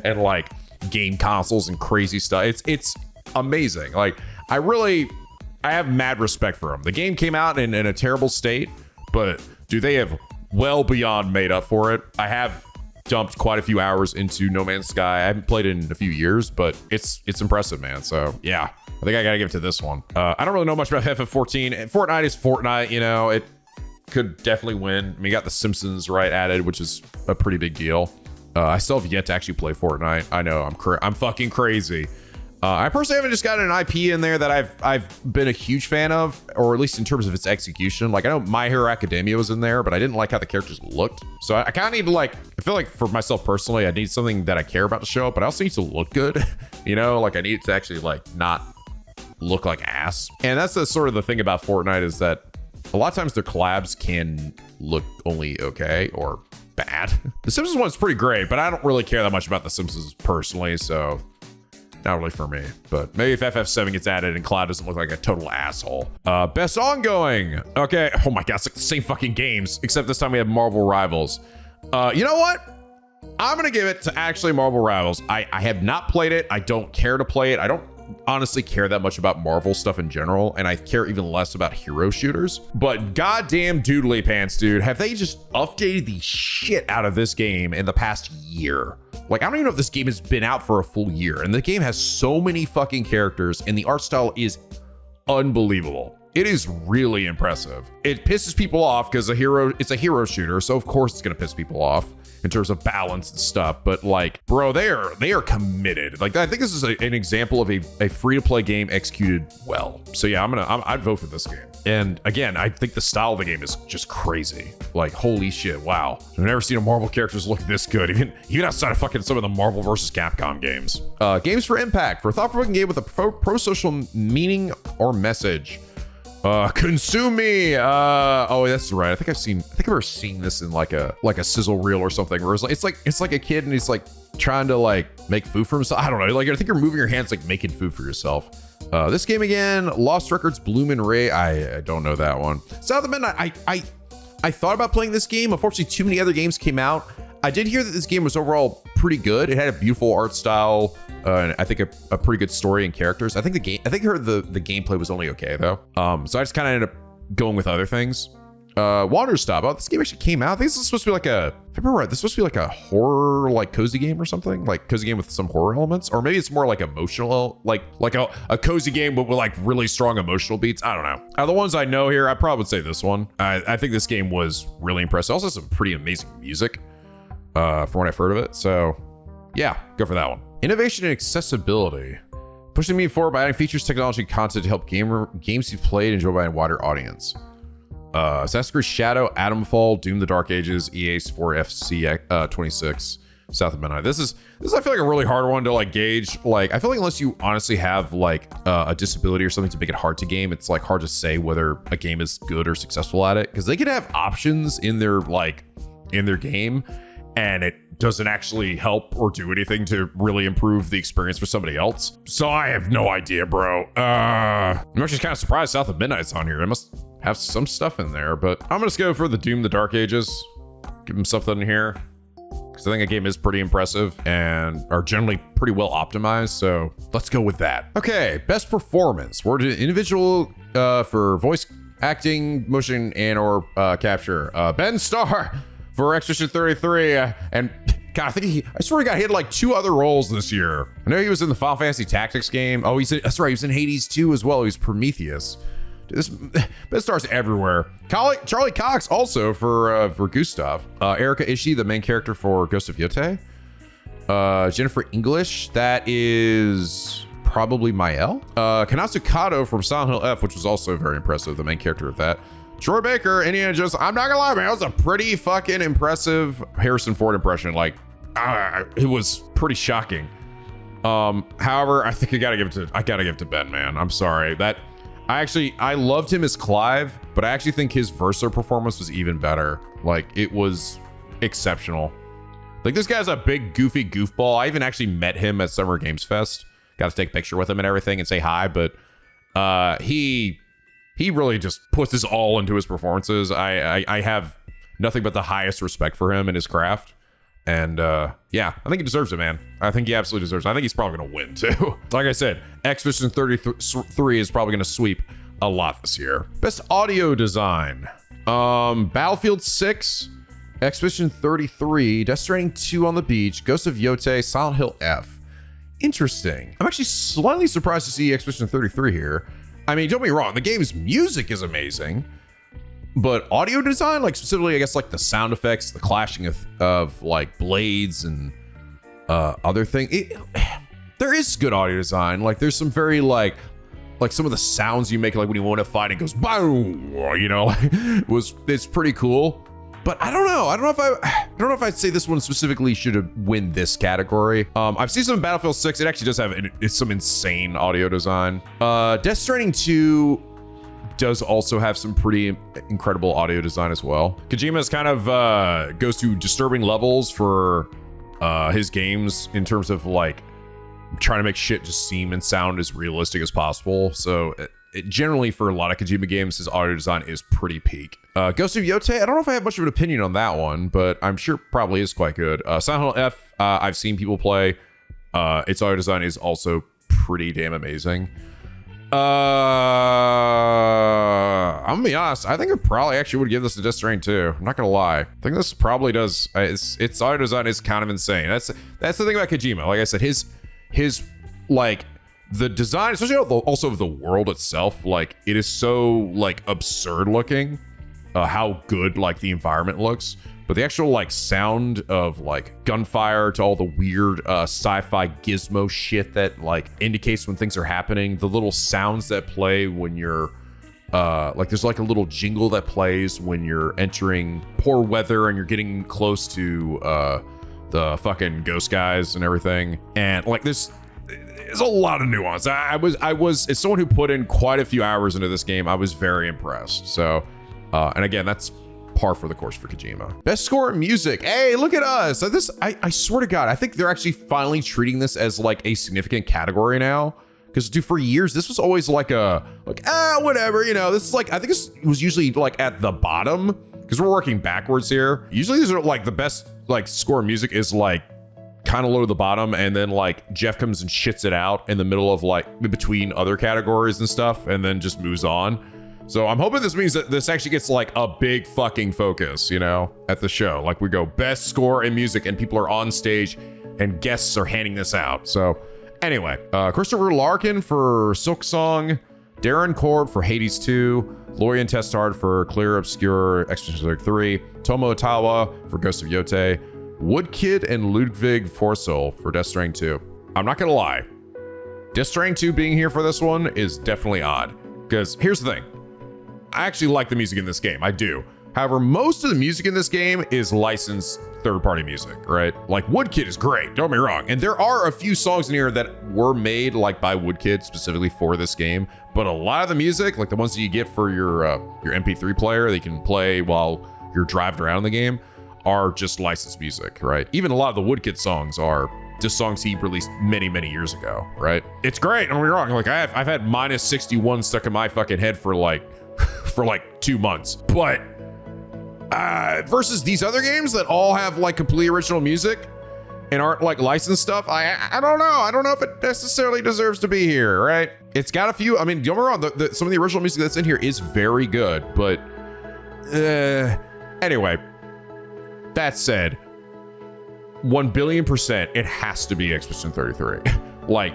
and like game consoles and crazy stuff. It's amazing. Like, I have mad respect for them. The game came out in a terrible state, but they have well beyond made up for it. I have dumped quite a few hours into No Man's Sky. I haven't played it in a few years, but it's impressive, man. So yeah, I think I gotta give it to this one. I don't really know much about FF14. Fortnite is Fortnite, you know. It could definitely win. I mean, you got The Simpsons right added, which is a pretty big deal. I still have yet to actually play Fortnite. I know I'm fucking crazy. I personally haven't just got an IP in there that I've been a huge fan of, or at least in terms of its execution. Like, I know My Hero Academia was in there, but I didn't like how the characters looked. So I kind of need to I feel like for myself personally, I need something that I care about to show up, but I also need to look good. You know, like I need it to actually not look like ass. And that's the sort of the thing about Fortnite, is that a lot of times their collabs can look only okay or bad. The Simpsons one's pretty great, but I don't really care that much about The Simpsons personally, so not really for me. But maybe if FF7 gets added and Cloud doesn't look like a total asshole. Best ongoing. Okay. Oh my God, it's like the same fucking games, except this time we have Marvel Rivals. You know what? I'm gonna give it to actually Marvel Rivals. I have not played it. I don't care to play it. I don't honestly care that much about Marvel stuff in general, and I care even less about hero shooters. But goddamn doodly pants, dude, have they just updated the shit out of this game in the past year? Like, I don't even know if this game has been out for a full year, and the game has so many fucking characters, and the art style is unbelievable. It is really impressive. It pisses people off because it's a hero shooter, so of course it's gonna piss people off in terms of balance and stuff. But like, bro, they are committed. Like, I think this is an example of a free-to-play game executed well. So yeah, I'd vote for this game. And again, I think the style of the game is just crazy. Like, holy shit, wow. I've never seen a Marvel characters look this good, even outside of fucking some of the Marvel versus Capcom games. Games for impact, for a thought-provoking game with a pro-social meaning or message. Consume me. Oh, that's right. I think I've ever seen this in like a sizzle reel or something, where it's like a kid and he's like trying to like make food for himself. I don't know. Like, I think you're moving your hands like making food for yourself. This game again, Lost Records, Bloom and Ray. I don't know that one. South of Midnight. I thought about playing this game. Unfortunately, too many other games came out. I did hear that this game was overall pretty good. It had a beautiful art style, and I think a pretty good story and characters. I think I heard the gameplay was only okay though. So I just kind of ended up going with other things. Water Stop. Oh, this game actually came out. I think this is supposed to be like if I remember right, this is supposed to be like a horror, like cozy game or something, like cozy game with some horror elements, or maybe it's more like emotional, like a cozy game but with like really strong emotional beats. I don't know. Out of the ones I know here, I probably would say this one. I think this game was really impressive. Also, some pretty amazing music. From what I've heard of it. So yeah, go for that one. Innovation and accessibility. Pushing me forward by adding features, technology, and content to help games you've played enjoyed by a wider audience. Assassin's Creed Shadow, Atomfall, Doom the Dark Ages, EA Sport FC 26, South of Midnight. This is I feel like a really hard one to like gauge. Like, I feel like unless you honestly have like a disability or something to make it hard to game, it's like hard to say whether a game is good or successful at it, because they could have options in their game and it doesn't actually help or do anything to really improve the experience for somebody else. So I have no idea, bro. I'm actually kind of surprised South of Midnight's on here. It must have some stuff in there, but I'm gonna just go for the Doom the Dark Ages. Give them something here, because I think the game is pretty impressive and are generally pretty well optimized. So let's go with that. Okay, best performance. We're to individual for voice acting, motion, and or capture. Ben Starr for Expedition 33, and God, I swear he had like 2 other roles this year. I know he was in the Final Fantasy Tactics game. Oh, that's right, he was in Hades 2 as well. He was Prometheus. Dude, this Ben Starr's everywhere. Charlie Cox also for Gustav. Erika Ishii, the main character for Ghost of Yotei. Jennifer English, that is probably Mael. Kanasu Kato from Silent Hill F, which was also very impressive, the main character of that. Troy Baker, Indiana Jones. I'm not gonna lie, man, that was a pretty fucking impressive Harrison Ford impression. Like, it was pretty shocking. However, I think I gotta give it to Ben, man. I'm sorry. I loved him as Clive, but I actually think his Versa performance was even better. Like, it was exceptional. Like, this guy's a big goofy goofball. I even actually met him at Summer Games Fest. Got to take a picture with him and everything and say hi, but he really just puts his all into his performances. I have nothing but the highest respect for him and his craft. And yeah, I think he deserves it, man. I think he absolutely deserves it. I think he's probably going to win, too. Like I said, Expedition 33 is probably going to sweep a lot this year. Best audio design. Battlefield 6, Expedition 33, Death Stranding 2 on the Beach, Ghost of Yotei, Silent Hill F. Interesting. I'm actually slightly surprised to see Expedition 33 here. I mean, don't get me wrong, the game's music is amazing, but audio design, like specifically, I guess, like the sound effects, the clashing of like blades and other things, there is good audio design. Like, there's some very like some of the sounds you make, like when you want to fight, it goes boom, you know, like, it's pretty cool. But I don't know if I'd say this one specifically should win this category. I've seen some in Battlefield 6. It actually does have some insane audio design. Death Stranding 2 does also have some pretty incredible audio design as well. Kojima's kind of goes to disturbing levels for his games in terms of like trying to make shit just seem and sound as realistic as possible. So generally, for a lot of Kojima games, his audio design is pretty peak. Ghost of Yotei, I don't know if I have much of an opinion on that one, but I'm sure probably is quite good. Silent Hill F, I've seen people play. Its audio design is also pretty damn amazing. I'm gonna be honest, I think I probably actually would give this to Death Stranding 2. I'm not gonna lie. I think this probably does. Its audio design is kind of insane. That's the thing about Kojima. Like I said, his like the design, especially also of the world itself, like it is so like absurd looking, how good like the environment looks. But the actual like sound of like gunfire to all the weird sci-fi gizmo shit that like indicates when things are happening, the little sounds that play when you're like there's like a little jingle that plays when you're entering poor weather and you're getting close to the fucking ghost guys and everything. And like there's a lot of nuance. I was as someone who put in quite a few hours into this game, I was very impressed. So and again, that's par for the course for Kojima. Best score in music. Hey, look at us. I swear to God, I think they're actually finally treating this as like a significant category now. Because dude, for years, this was always like whatever, you know, this is like, I think this was usually like at the bottom because we're working backwards here. Usually these are like the best like score in music is like kind of low to the bottom. And then like Jeff comes and shits it out in the middle of like between other categories and stuff and then just moves on. So I'm hoping this means that this actually gets like a big fucking focus, you know, at the show. Like we go best score in music and people are on stage and guests are handing this out. So anyway, Christopher Larkin for Silk Song, Darren Korb for Hades 2, Lorian Testard for Clear Obscure Expedition 33, Tomo Otawa for Ghost of Yote, Woodkid and Ludwig Forsell for Death Stranding 2. I'm not gonna lie, Death Stranding 2 being here for this one is definitely odd. Because here's the thing. I actually like the music in this game. I do. However, most of the music in this game is licensed third-party music, right? Like Woodkid is great, don't get me wrong. And there are a few songs in here that were made like by Woodkid specifically for this game. But a lot of the music, like the ones that you get for your MP3 player that you can play while you're driving around in the game, are just licensed music, right? Even a lot of the Woodkid songs are just songs he released many, many years ago, right? It's great, don't get me wrong. Like I've had minus 61 stuck in my fucking head for like 2 months. But versus these other games that all have like completely original music and aren't like licensed stuff, I don't know. I don't know if it necessarily deserves to be here, right? It's got a few. I mean, don't get me wrong, some of the original music that's in here is very good, but anyway, that said, 1 billion%, it has to be Expedition 33. Like,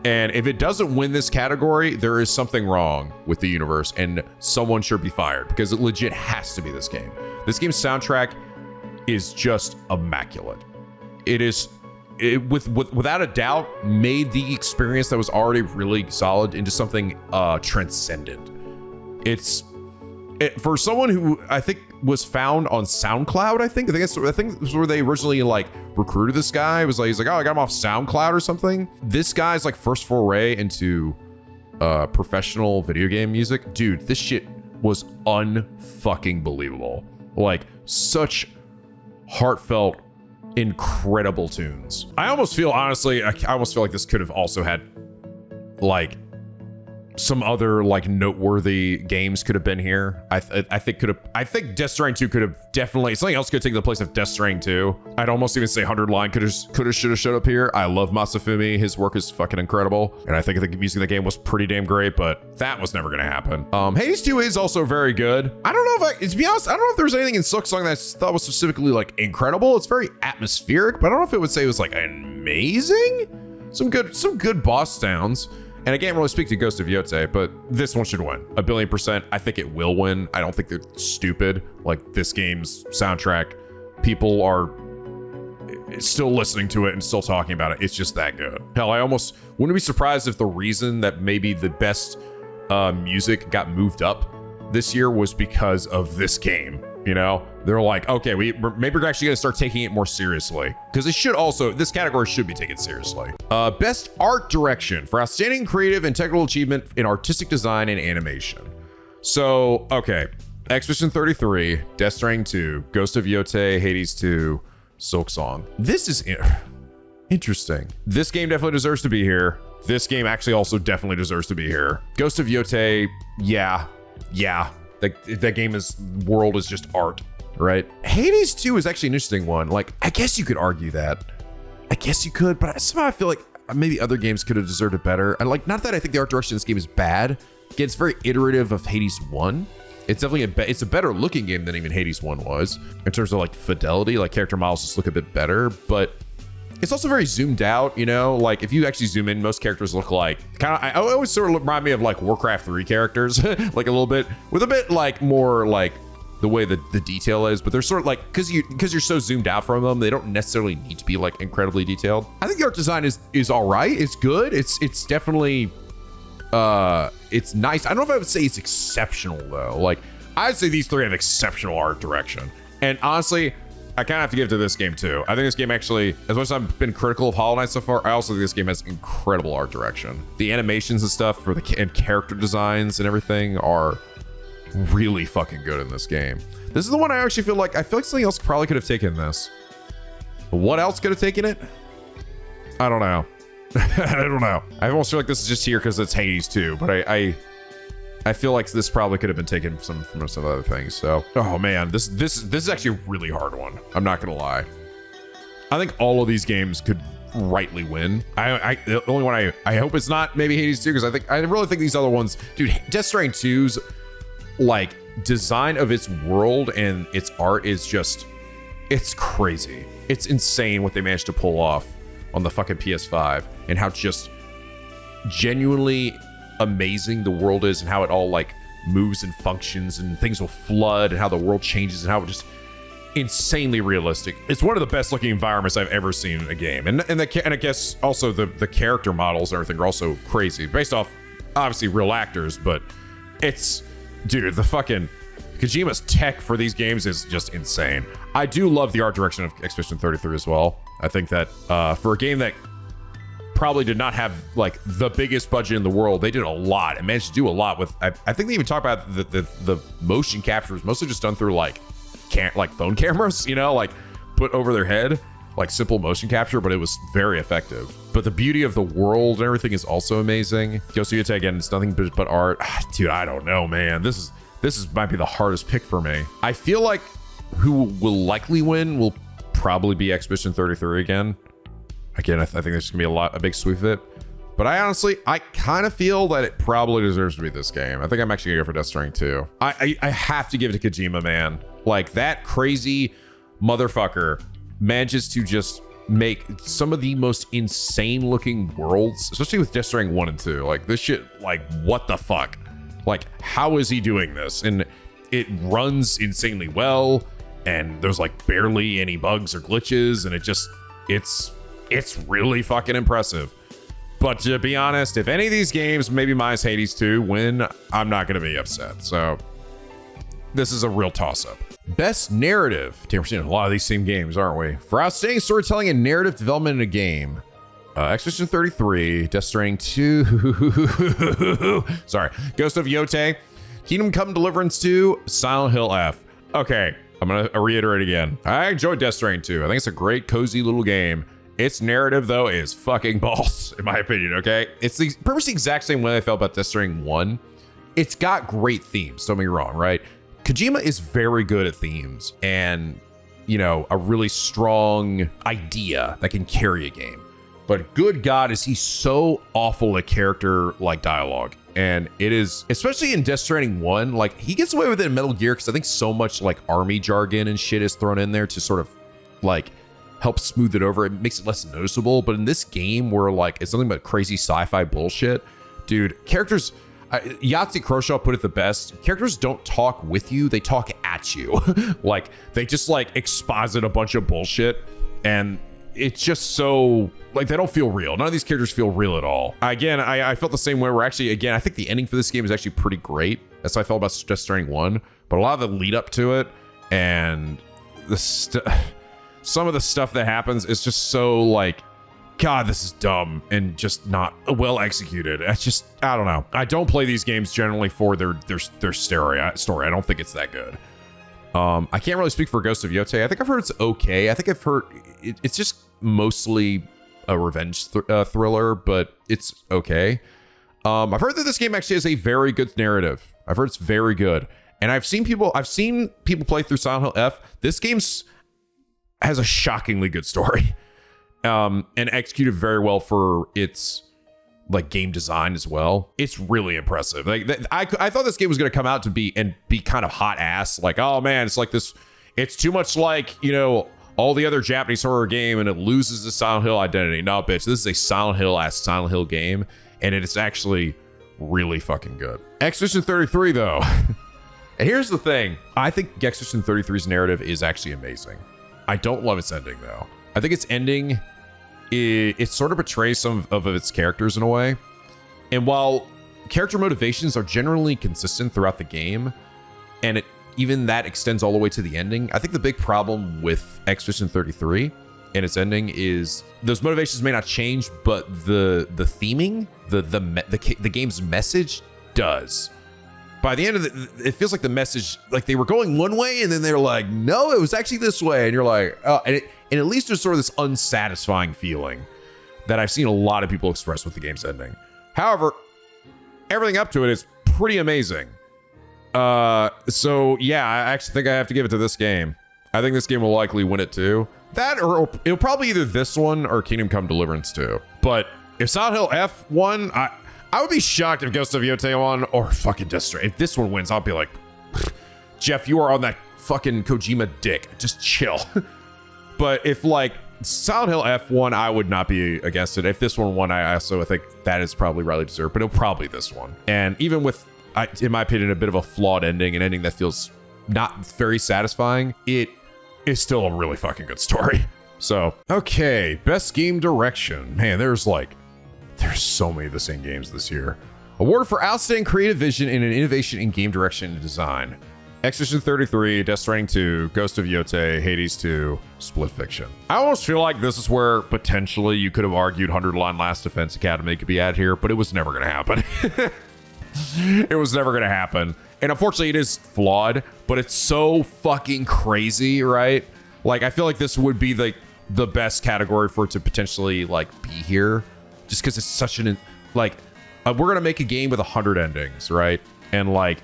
and if it doesn't win this category, there is something wrong with the universe and someone should be fired because it legit has to be this game. This game's soundtrack is just immaculate. It is, without a doubt, made the experience that was already really solid into something transcendent. For someone who I think was found on SoundCloud, I think that's where they originally like recruited this guy. It was like, he's like, oh, I got him off SoundCloud or something. This guy's like first foray into professional video game music. Dude, this shit was unfucking believable. Like such heartfelt, incredible tunes. I almost feel, honestly, I almost feel like this could have also had like some other like noteworthy games could have been here. I think Death Stranding 2 could have definitely, something else could take the place of Death Stranding 2. I'd almost even say 100 Line should have showed up here. I love Masafumi. His work is fucking incredible. And I think the music in the game was pretty damn great, but that was never gonna happen. Hades 2 is also very good. I don't know to be honest, I don't know if there's anything in Silk Song that I thought was specifically like incredible. It's very atmospheric, but I don't know if it would say it was like amazing. Some good boss sounds. And I can't really speak to Ghost of Yote, but this one should win. 1 billion%. I think it will win. I don't think they're stupid. Like this game's soundtrack, people are still listening to it and still talking about it. It's just that good. Hell, I almost wouldn't be surprised if the reason that maybe the best music got moved up this year was because of this game. You know, they're like, okay, maybe we're actually gonna start taking it more seriously, because this category should be taken seriously. Best art direction for outstanding creative and technical achievement in artistic design and animation. So, okay, Expedition 33, Death Stranding 2, Ghost of Yote, Hades 2, Silk Song. This is interesting. This game definitely deserves to be here. This game actually also definitely deserves to be here. Ghost of Yote, yeah. That game's world is just art, right? Hades 2 is actually an interesting one. Like, I guess you could argue that. I guess you could, but somehow I feel like maybe other games could have deserved it better. And like, not that I think the art direction in this game is bad. Again, it's very iterative of Hades 1. It's definitely it's a better looking game than even Hades 1 was in terms of like fidelity. Like character models just look a bit better, but It's also very zoomed out, you know, like if you actually zoom in, most characters look like I always sort of remind me of like Warcraft 3 characters, like a little bit with a bit like more like the way that the detail is, but they're sort of like, because you're so zoomed out from them, they don't necessarily need to be like incredibly detailed. I think the art design is all right. It's good. It's definitely it's nice. I don't know if I would say it's exceptional though. Like I'd say these three have exceptional art direction, and honestly, I kind of have to give it to this game too. I think this game actually, as much as I've been critical of Hollow Knight so far, I also think this game has incredible art direction. The animations and stuff and character designs and everything are really fucking good in this game. This is the one I actually feel like something else probably could have taken this. What else could have taken it? I don't know. I don't know. I almost feel like this is just here because it's Hades too, but I feel like this probably could have been taken from some other things. So, oh man, this is actually a really hard one. I'm not gonna lie. I think all of these games could rightly win. The only one I hope it's not maybe Hades 2, because I really think these other ones, dude. Death Stranding 2's like design of its world and its art is just, it's crazy. It's insane what they managed to pull off on the fucking PS5, and how just genuinely amazing the world is, and how it all like moves and functions, and things will flood, and how the world changes, and how it just insanely realistic. It's one of the best looking environments I've ever seen in a game, and I guess also the character models and everything are also crazy, based off obviously real actors, but it's, dude, the fucking Kojima's tech for these games is just insane. I do love the art direction of Expedition 33 as well. I think that for a game that probably did not have like the biggest budget in the world, they did a lot and managed to do a lot with, I think they even talk about the motion capture was mostly just done through like phone cameras, you know, like put over their head, like simple motion capture, but it was very effective. But the beauty of the world and everything is also amazing. Ghost of Yotei, again, it's nothing but art. Dude, I don't know, man. This might be the hardest pick for me. I feel like who will likely win will probably be Expedition 33 again. Again, I think there's gonna be a big sweep of it. But I kind of feel that it probably deserves to be this game. I think I'm actually gonna go for Death Stranding 2. I have to give it to Kojima, man. Like, that crazy motherfucker manages to just make some of the most insane looking worlds, especially with Death Stranding 1 and 2. Like, this shit, like, what the fuck? Like, how is he doing this? And it runs insanely well, and there's like barely any bugs or glitches, and it's really fucking impressive. But to be honest, if any of these games, maybe minus Hades 2, win, I'm not gonna be upset. So this is a real toss-up. Best narrative. Damn, we're seeing a lot of these same games, aren't we? For outstanding storytelling and narrative development in a game, Expedition 33, Death Stranding 2, sorry, Ghost of Yotei, Kingdom Come Deliverance 2, Silent Hill F. Okay, I'm gonna reiterate again. I enjoyed Death Stranding 2. I think it's a great, cozy little game. Its narrative, though, is fucking balls, in my opinion, okay? It's pretty much the exact same way I felt about Death Stranding 1. It's got great themes, don't get me wrong, right? Kojima is very good at themes and, you know, a really strong idea that can carry a game. But good God, is he so awful at character, like, dialogue. And it is, especially in Death Stranding 1, like, he gets away with it in Metal Gear because I think so much, like, army jargon and shit is thrown in there to sort of, like, help smooth it over. It makes it less noticeable. But in this game where, like, it's nothing but crazy sci-fi bullshit, dude, characters... Yahtzee Croshaw put it the best. Characters don't talk with you, they talk at you. Like, they just, like, exposit a bunch of bullshit, and it's just so, like, they don't feel real. None of these characters feel real at all. Again, I felt the same way where actually, again, I think the ending for this game is actually pretty great. That's how I felt about Death Stranding 1. But a lot of the lead up to it and some of the stuff that happens is just so, like, God, this is dumb and just not well executed. I don't know. I don't play these games generally for their story. I don't think it's that good. I can't really speak for Ghost of Yotei. I think I've heard it's okay. I think I've heard it's just mostly a revenge thriller, but it's okay. I've heard that this game actually has a very good narrative. I've heard it's very good, and I've seen people play through Silent Hill F. This game has a shockingly good story. And executed very well for its, like, game design as well. It's really impressive. Like, I thought this game was going to come out to be kind of hot ass. Like, oh man, it's like this. It's too much like, you know, all the other Japanese horror game and it loses the Silent Hill identity. No, bitch, this is a Silent Hill game, and it's actually really fucking good. Expedition 33, though. And here's the thing. I think Expedition 33's narrative is actually amazing. I don't love its ending, though. I think its ending, it sort of betrays some of its characters in a way. And while character motivations are generally consistent throughout the game, and even that extends all the way to the ending, I think the big problem with Expedition 33 and its ending is those motivations may not change, but the theming, the game's message does. By the end of it feels like the message, like they were going one way and then they're like, no, it was actually this way. And you're like, oh, and at least there's sort of this unsatisfying feeling that I've seen a lot of people express with the game's ending. However, everything up to it is pretty amazing. So yeah, I actually think I have to give it to this game. I think this game will likely win it too. That, or it'll probably either this one or Kingdom Come Deliverance 2. But if Silent Hill F won, I would be shocked if Ghost of Yotei won or fucking Death Stranding. If this one wins, I'll be like, Jeff, you are on that fucking Kojima dick. Just chill. But if like Silent Hill F won, I would not be against it. If this one won, I also think that is probably rightly deserved, but it'll probably this one. And even with, in my opinion, a bit of a flawed ending, an ending that feels not very satisfying, it is still a really fucking good story. So, okay, best game direction. Man, there's so many of the same games this year. Award for outstanding creative vision and an innovation in game direction and design. Expedition 33, Death Stranding 2, Ghost of Yotei, Hades 2, Split Fiction. I almost feel like this is where potentially you could have argued 100 Line Last Defense Academy could be added here, but it was never going to happen. It was never going to happen. And unfortunately, it is flawed, but it's so fucking crazy, right? Like, I feel like this would be the best category for it to potentially, like, be here. Just because it's such an, like, we're going to make a game with 100 endings, right? And, like,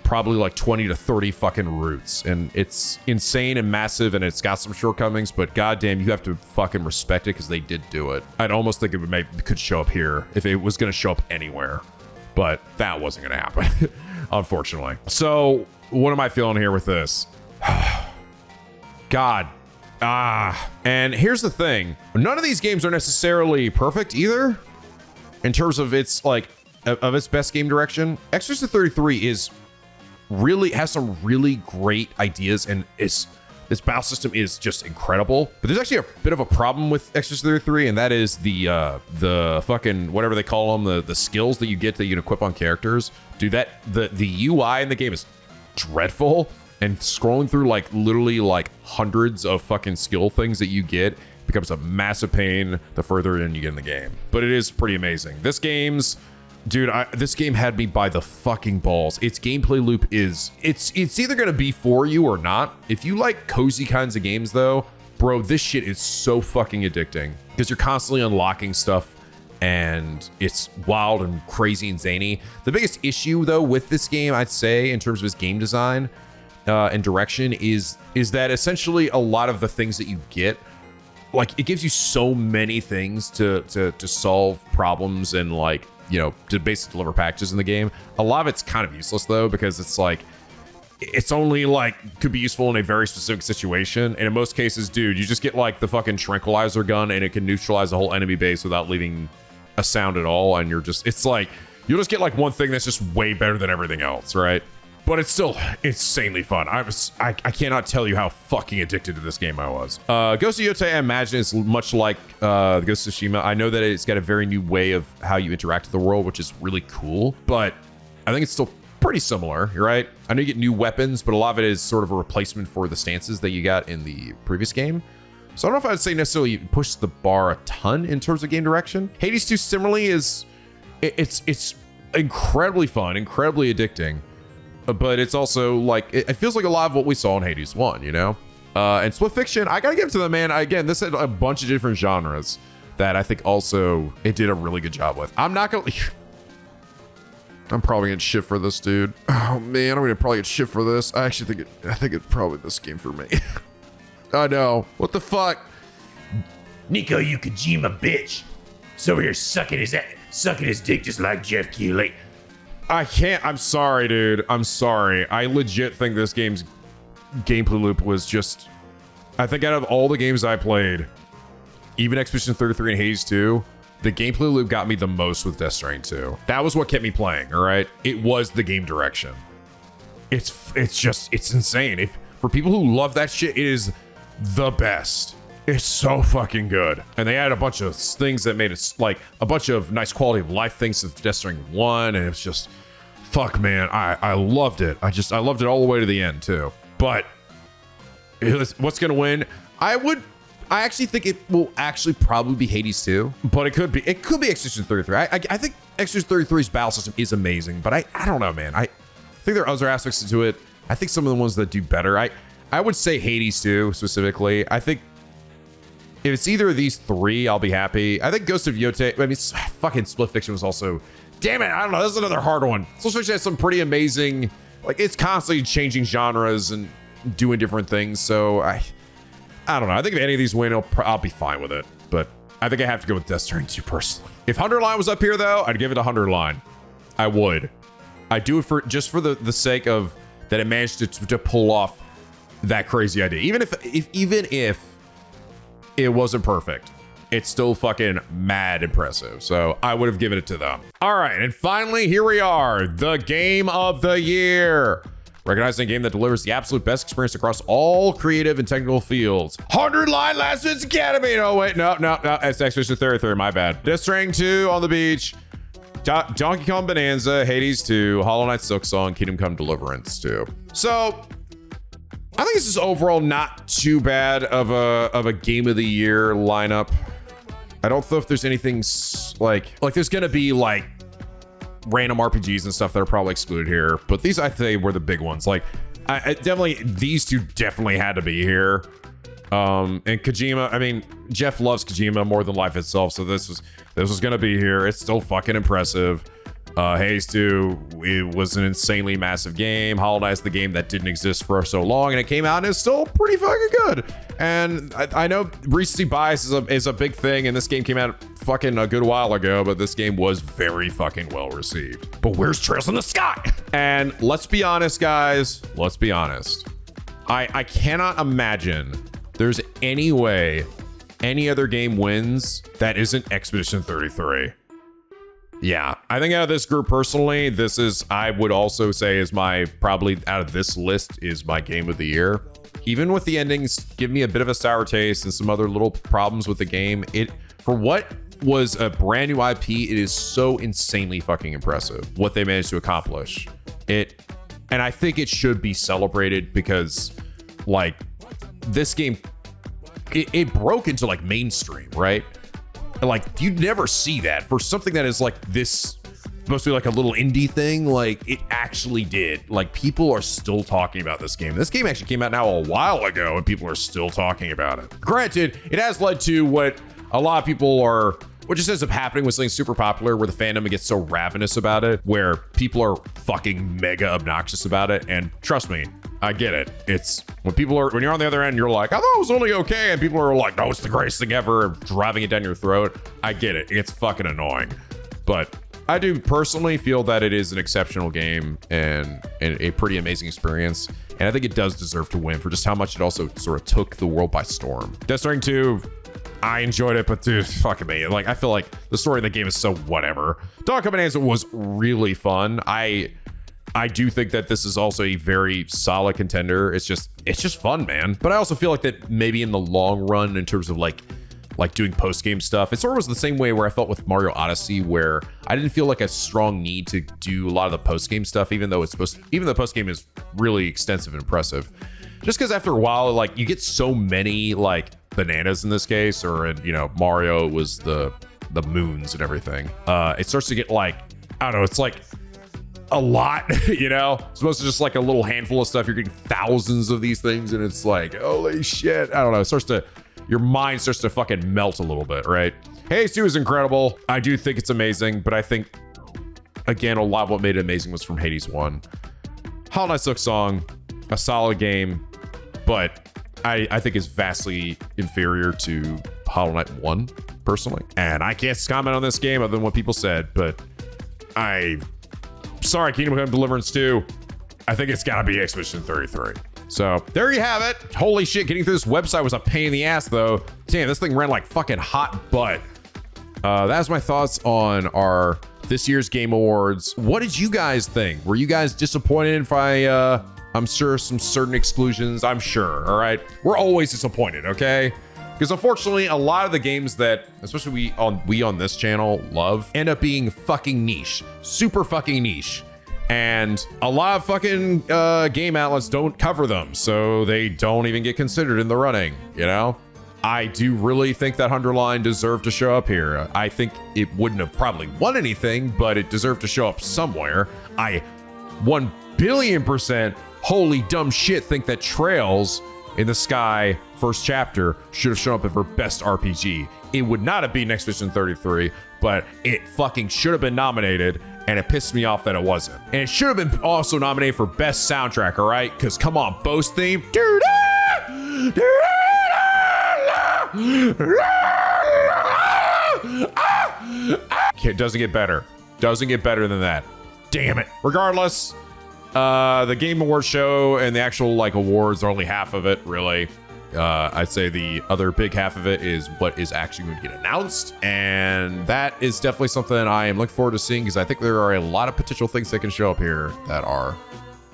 probably, like, 20 to 30 fucking routes. And it's insane and massive, and it's got some shortcomings, but goddamn, you have to fucking respect it because they did do it. I'd almost think it could show up here if it was going to show up anywhere. But that wasn't going to happen, unfortunately. So, what am I feeling here with this? God. And here's the thing. None of these games are necessarily perfect either. In terms of its, like, of its best game direction. Expedition 33 has some really great ideas, and this battle system is just incredible. But there's actually a bit of a problem with Expedition 33, and that is the fucking whatever they call them, the skills that you get that you can equip on characters. Dude, the UI in the game is dreadful, and scrolling through like literally like hundreds of fucking skill things that you get becomes a massive pain the further in you get in the game. But it is pretty amazing. This game had me by the fucking balls. Its gameplay loop it's either gonna be for you or not. If you like cozy kinds of games though, bro, this shit is so fucking addicting because you're constantly unlocking stuff and it's wild and crazy and zany. The biggest issue though with this game, I'd say, in terms of its game design and direction is that essentially a lot of the things that you get, like, it gives you so many things to solve problems and, like, you know, to basically deliver packages in the game. A lot of it's kind of useless though, because it's like, it's only like could be useful in a very specific situation. And in most cases, dude, you just get like the fucking tranquilizer gun and it can neutralize the whole enemy base without leaving a sound at all. And it's like, you'll just get like one thing that's just way better than everything else, right? But it's still insanely fun. I cannot tell you how fucking addicted to this game I was. Ghost of Yotei, I imagine, is much like Ghost of Tsushima. I know that it's got a very new way of how you interact with the world, which is really cool. But I think it's still pretty similar, right? I know you get new weapons, but a lot of it is sort of a replacement for the stances that you got in the previous game. So I don't know if I'd say necessarily push the bar a ton in terms of game direction. Hades 2 similarly it's incredibly fun, incredibly addicting. But it's also like, it feels like a lot of what we saw in Hades 1, you know? And Split Fiction, I gotta give it to them, man. Again, this had a bunch of different genres that I think also it did a really good job with. I'm probably gonna get shit for this, dude. Oh man, I'm gonna probably get shit for this. I think it's probably this game for me. I know. What the fuck? Nico, you Kojima bitch. He's over here sucking his dick just like Jeff Keighley. I can't. I'm sorry, dude. I'm sorry. I legit think this game's gameplay loop was just I think out of all the games I played, even Expedition 33 and Hades 2, the gameplay loop got me the most with Death Stranding 2. That was what kept me playing, all right? It was the game direction. It's insane. For people who love that shit, it is the best. It's so fucking good. And they added a bunch of things that made it like a bunch of nice quality of life things of Death Stranding 1, and it's just, fuck, man. I loved it. I loved it all the way to the end, too. But what's gonna win? I actually think it will actually probably be Hades 2, but it could be Expedition 33. I think Expedition 33's battle system is amazing, but I don't know, man. I think there are other aspects to it. I think some of the ones that do better. I would say Hades 2 specifically. I think if it's either of these three, I'll be happy. I think Ghost of Yote, I mean, fucking Split Fiction was also, damn it, I don't know, this is another hard one. Split Fiction has some pretty amazing, like, it's constantly changing genres and doing different things, so I don't know. I think if any of these win, I'll be fine with it. But I think I have to go with Death Stranding 2 personally. If 100 Line was up here, though, I'd give it 100 Line. I would. I do it for just for the sake of that it managed to pull off that crazy idea. Even if it wasn't perfect, it's still fucking mad impressive. So I would have given it to them. All right, and finally, here we are, the game of the year. Recognizing a game that delivers the absolute best experience across all creative and technical fields. 100 Line Last Chance Academy. Oh, wait, no. It's Expedition 33, my bad. Death Stranding 2 on the beach. Donkey Kong Bonanza, Hades 2, Hollow Knight Silksong, Kingdom Come Deliverance 2. So, I think this is overall not too bad of a game of the year lineup. I don't know if there's anything like there's gonna be like random RPGs and stuff that are probably excluded here, but these I think were the big ones. Like, I definitely, these two definitely had to be here. And Kojima, I mean, Jeff loves Kojima more than life itself, so this was gonna be here. It's still fucking impressive. Hades 2, it was an insanely massive game. Hollow Knight's the game that didn't exist for so long, and it came out and it's still pretty fucking good. And I know recency bias is a big thing, and this game came out fucking a good while ago, but this game was very fucking well received. But where's Trails in the Sky? And let's be honest, guys. Let's be honest. I cannot imagine there's any way any other game wins that isn't Expedition 33. Yeah, I think out of this group personally, this is, I would also say is my, probably out of this list is my game of the year. Even with the endings, give me a bit of a sour taste and some other little problems with the game. For what was a brand new IP, it is so insanely fucking impressive what they managed to accomplish. And I think it should be celebrated because like this game, it broke into like mainstream, right? Like, you'd never see that for something that is like this, supposed to be like a little indie thing. Like, it actually did. Like, people are still talking about this game. This game actually came out now a while ago, and people are still talking about it. Granted, it has led to what a lot of people are, what just ends up happening with something super popular, where the fandom gets so ravenous about it, where people are fucking mega obnoxious about it. And trust me, I get it. It's when you're on the other end, you're like, I thought it was only okay. And people are like, no, it's the greatest thing ever, driving it down your throat. I get it. It's fucking annoying. But I do personally feel that it is an exceptional game and a pretty amazing experience. And I think it does deserve to win for just how much it also sort of took the world by storm. Death Stranding 2, I enjoyed it, but dude, fucking me. Like, I feel like the story of the game is so whatever. Donkey Kong Bonanza was really fun. I do think that this is also a very solid contender. It's just fun, man. But I also feel like that maybe in the long run, in terms of like doing post-game stuff, it sort of was the same way where I felt with Mario Odyssey, where I didn't feel like a strong need to do a lot of the post-game stuff, even though the post-game is really extensive and impressive. Just because after a while, like, you get so many like bananas in this case, or in, you know, Mario was the moons and everything. It starts to get like, I don't know, it's like a lot, you know, it's supposed to just like a little handful of stuff. You're getting thousands of these things, and it's like, holy shit. I don't know. Your mind starts to fucking melt a little bit, right? Hades 2 is incredible. I do think it's amazing, but I think, again, a lot of what made it amazing was from Hades 1. Hollow Knight Silksong, a solid game, but I think is vastly inferior to Hollow Knight 1, personally. And I can't comment on this game other than what people said, but sorry, Kingdom Come Deliverance 2, I think it's gotta be Expedition 33. So there you have it. Holy shit, getting through this website was a pain in the ass though. Damn, this thing ran like fucking hot butt. That's my thoughts on this year's Game Awards. What did you guys think? Were you guys disappointed if I'm sure some certain exclusions, I'm sure, all right? We're always disappointed, okay? Because unfortunately, a lot of the games that, especially we on this channel love, end up being fucking niche, super fucking niche. And a lot of fucking game outlets don't cover them, so they don't even get considered in the running, you know? I do really think that Underline deserved to show up here. I think it wouldn't have probably won anything, but it deserved to show up somewhere. I 1 billion% holy dumb shit think that Trails in the Sky first chapter should have shown up for best RPG. It would not have been Expedition 33, but it fucking should have been nominated, and it pissed me off that it wasn't. And it should have been also nominated for best soundtrack, all right? Because come on, Bo's theme. It doesn't get better. Doesn't get better than that. Damn it. Regardless, the Game Awards show and the actual like awards are only half of it, really. I'd say the other big half of it is what is actually going to get announced, and that is definitely something I am looking forward to seeing, because I think there are a lot of potential things that can show up here that are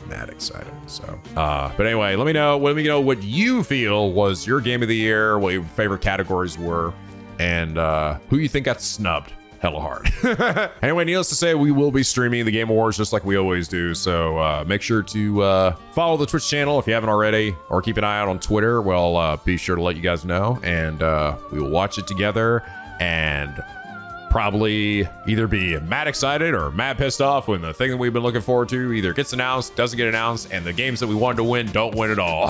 mad exciting. So but anyway, let me know what you feel was your game of the year, what your favorite categories were, and who you think got snubbed hella hard. Anyway, needless to say, we will be streaming the Game Awards just like we always do, so make sure to follow the Twitch channel if you haven't already, or keep an eye out on Twitter. We'll be sure to let you guys know, and we will watch it together and probably either be mad excited or mad pissed off when the thing that we've been looking forward to either gets announced, doesn't get announced, and the games that we wanted to win don't win at all.